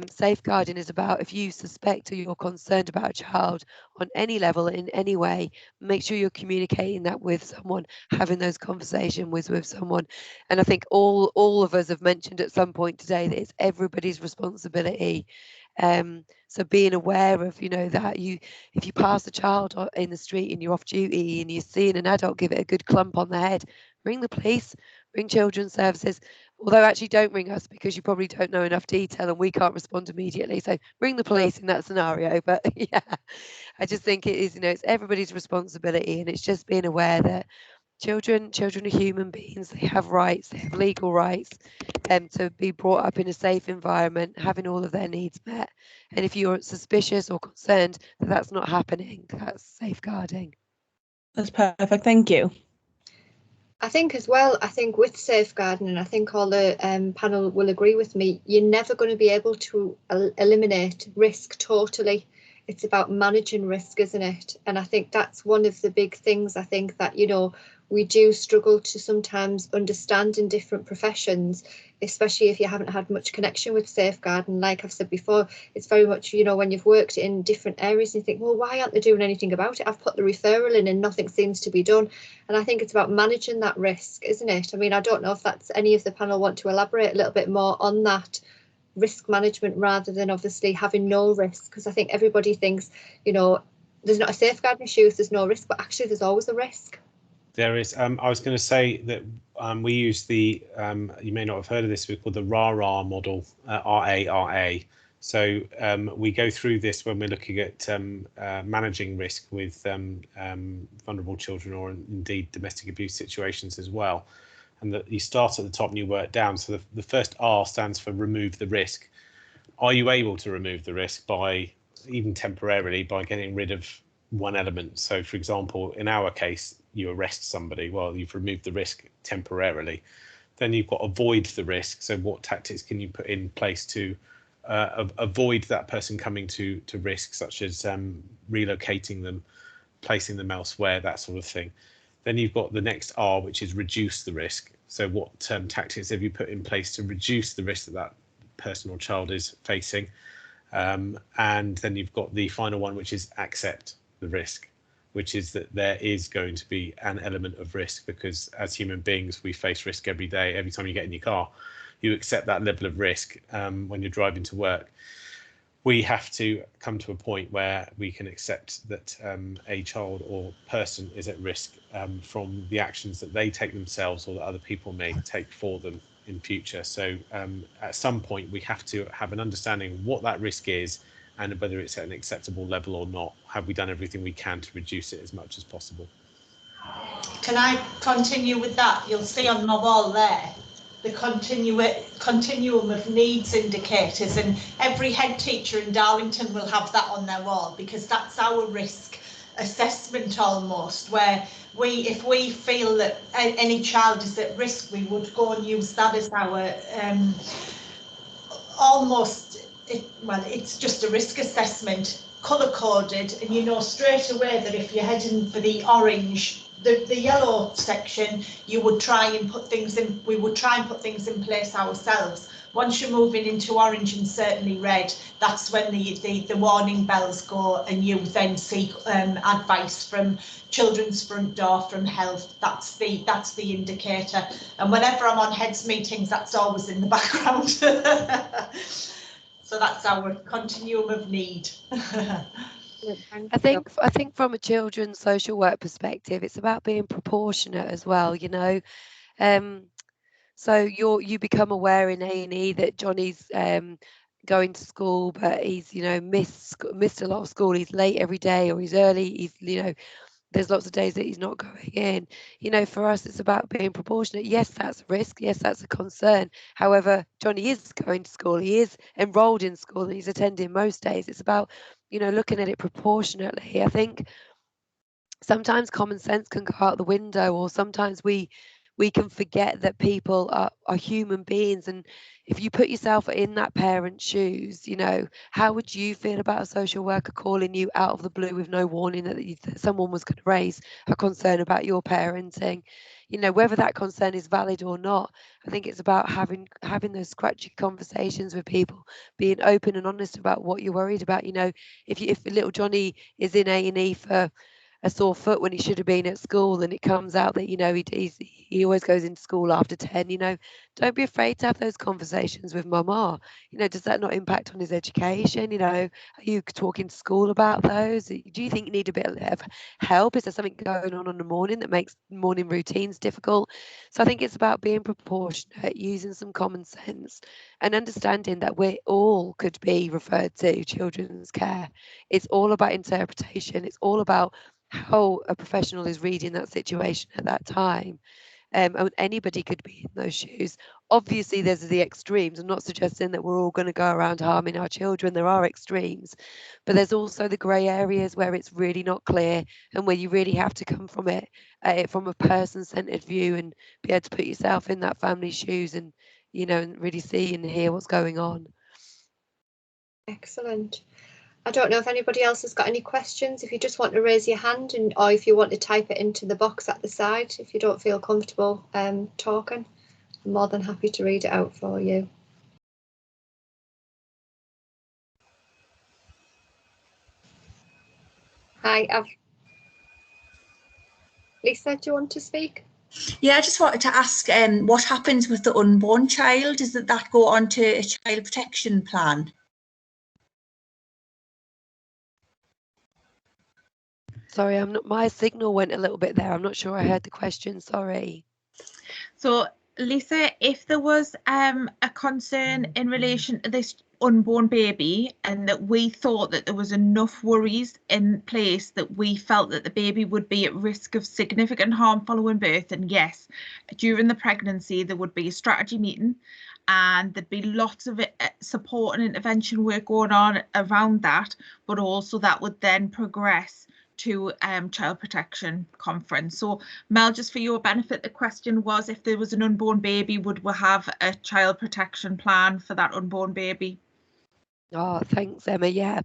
Safeguarding is about, if you suspect or you're concerned about a child on any level in any way, make sure you're communicating that with someone, having those conversations with someone. And I think all of us have mentioned at some point today that it's everybody's responsibility. So being aware of, you know, that if you pass a child in the street and you're off duty and you're seeing an adult give it a good clump on the head, ring the police, ring children's services. Although actually don't ring us, because you probably don't know enough detail and we can't respond immediately. So ring the police in that scenario. But yeah, I just think it is, you know, it's everybody's responsibility, and it's just being aware that children are human beings. They have rights, they have legal rights, to be brought up in a safe environment, having all of their needs met. And if you're suspicious or concerned that that's not happening, that's safeguarding.
That's perfect, thank you.
I think as well, I think with safeguarding, and I think all the panel will agree with me, you're never going to be able to eliminate risk totally. It's about managing risk, isn't it? And I think that's one of the big things, I think, that, you know, we do struggle to sometimes understand in different professions, especially if you haven't had much connection with safeguarding. Like I've said before, it's very much, you know, when you've worked in different areas and you think, well, why aren't they doing anything about it? I've put the referral in and nothing seems to be done. And I think it's about managing that risk, isn't it? I mean, I don't know if that's any of the panel want to elaborate a little bit more on that risk management rather than obviously having no risk, because I think everybody thinks, you know, there's not a safeguarding issue if there's no risk, but actually there's always a risk.
There is. I was going to say that we use the, you may not have heard of this, we're called the RARA model, RARA. So we go through this when we're looking at managing risk with vulnerable children, or indeed domestic abuse situations as well. And that you start at the top and you work down. So the first R stands for remove the risk. Are you able to remove the risk by, even temporarily, by getting rid of one element? So for example, in our case, you arrest somebody, well, you've removed the risk temporarily. Then you've got avoid the risk. So what tactics can you put in place to avoid that person coming to risk, such as relocating them, placing them elsewhere, that sort of thing. Then you've got the next R, which is reduce the risk. So what tactics have you put in place to reduce the risk that that person or child is facing? And then you've got the final one, which is accept the risk, which is that there is going to be an element of risk, because as human beings, we face risk every day. Every time you get in your car, you accept that level of risk. When you're driving to work, we have to come to a point where we can accept that a child or person is at risk from the actions that they take themselves or that other people may take for them in future. So at some point we have to have an understanding of what that risk is and whether it's at an acceptable level or not. Have we done everything we can to reduce it as much as possible?
Can I continue with that? You'll see on my wall there the continuum of needs indicators, and every head teacher in Darlington will have that on their wall, because that's our risk assessment almost, where if we feel that any child is at risk, we would go and use that as our it's just a risk assessment, colour coded, and you know straight away that if you're heading for the orange, the yellow section, you would try and put things in, we would try and put things in place ourselves. Once you're moving into orange and certainly red, that's when the warning bells go, and you then seek advice from Children's Front Door, from health. That's the indicator. And whenever I'm on heads meetings, that's always in the background. So that's our continuum of need.
I think from a children's social work perspective, it's about being proportionate as well, you know. So you become aware in A&E that Johnny's going to school, but he's, you know, missed a lot of school. He's late every day, or he's early. He's, you know, there's lots of days that he's not going in. You know, for us, it's about being proportionate. Yes, that's a risk. Yes, that's a concern. However, Johnny is going to school. He is enrolled in school and he's attending most days. It's about, you know, looking at it proportionately. I think sometimes common sense can go out the window, or sometimes we can forget that people are human beings. And if you put yourself in that parent's shoes, you know, how would you feel about a social worker calling you out of the blue with no warning that someone was going to raise a concern about your parenting? You know, whether that concern is valid or not, I think it's about having those scratchy conversations with people, being open and honest about what you're worried about. You know, if little Johnny is in A&E for a sore foot when he should have been at school, and it comes out that, you know, he always goes into school after 10, you know, don't be afraid to have those conversations with mama. You know, does that not impact on his education? You know, are you talking to school about those? Do you think you need a bit of help? Is there something going on in the morning that makes morning routines difficult? So I think it's about being proportionate, using some common sense, and understanding that we all could be referred to children's care. It's all about interpretation. It's all about how a professional is reading that situation at that time. And anybody could be in those shoes. Obviously, there's the extremes. I'm not suggesting that we're all going to go around harming our children. There are extremes, but there's also the grey areas where it's really not clear, and where you really have to come from it from a person-centered view and be able to put yourself in that family's shoes, and, you know, and really see and hear what's going on.
Excellent. I don't know if anybody else has got any questions. If you just want to raise your hand, or if you want to type it into the box at the side, if you don't feel comfortable talking, I'm more than happy to read it out for you. Hi, Lisa, do you want to speak?
Yeah, I just wanted to ask what happens with the unborn child? Does that go on to a child protection plan?
Sorry, my signal went a little bit there. I'm not sure I heard the question. Sorry.
So, Lisa, if there was a concern in relation to this unborn baby and that we thought that there was enough worries in place that we felt that the baby would be at risk of significant harm following birth, and yes, during the pregnancy there would be a strategy meeting and there'd be lots of support and intervention work going on around that, but also that would then progress to child protection conference. So Mel, just for your benefit, the question was, if there was an unborn baby, would we have a child protection plan for that unborn baby?
Oh, thanks, Emma. Yeah,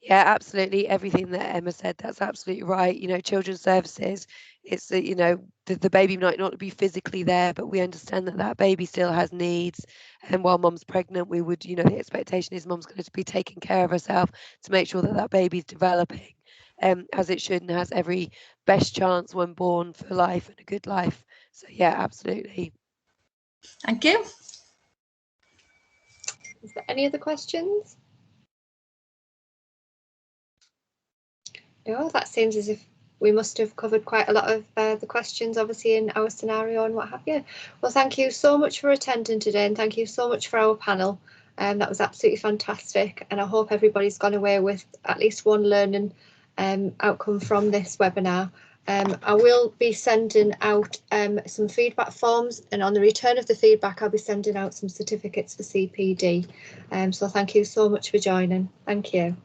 absolutely. Everything that Emma said, that's absolutely right. You know, children's services, it's that, you know, the baby might not be physically there, but we understand that that baby still has needs. And while mom's pregnant, we would, you know, the expectation is mom's going to be taking care of herself to make sure that that baby's developing as it should and has every best chance when born for life and a good life. So yeah, absolutely.
Thank you.
Is there any other questions? No, that seems as if we must have covered quite a lot of the questions, obviously, in our scenario and what have you. Well, thank you so much for attending today, and thank you so much for our panel. That was absolutely fantastic, and I hope everybody's gone away with at least one learning outcome from this webinar. I will be sending out some feedback forms, and on the return of the feedback, I'll be sending out some certificates for CPD. So thank you so much for joining. Thank you.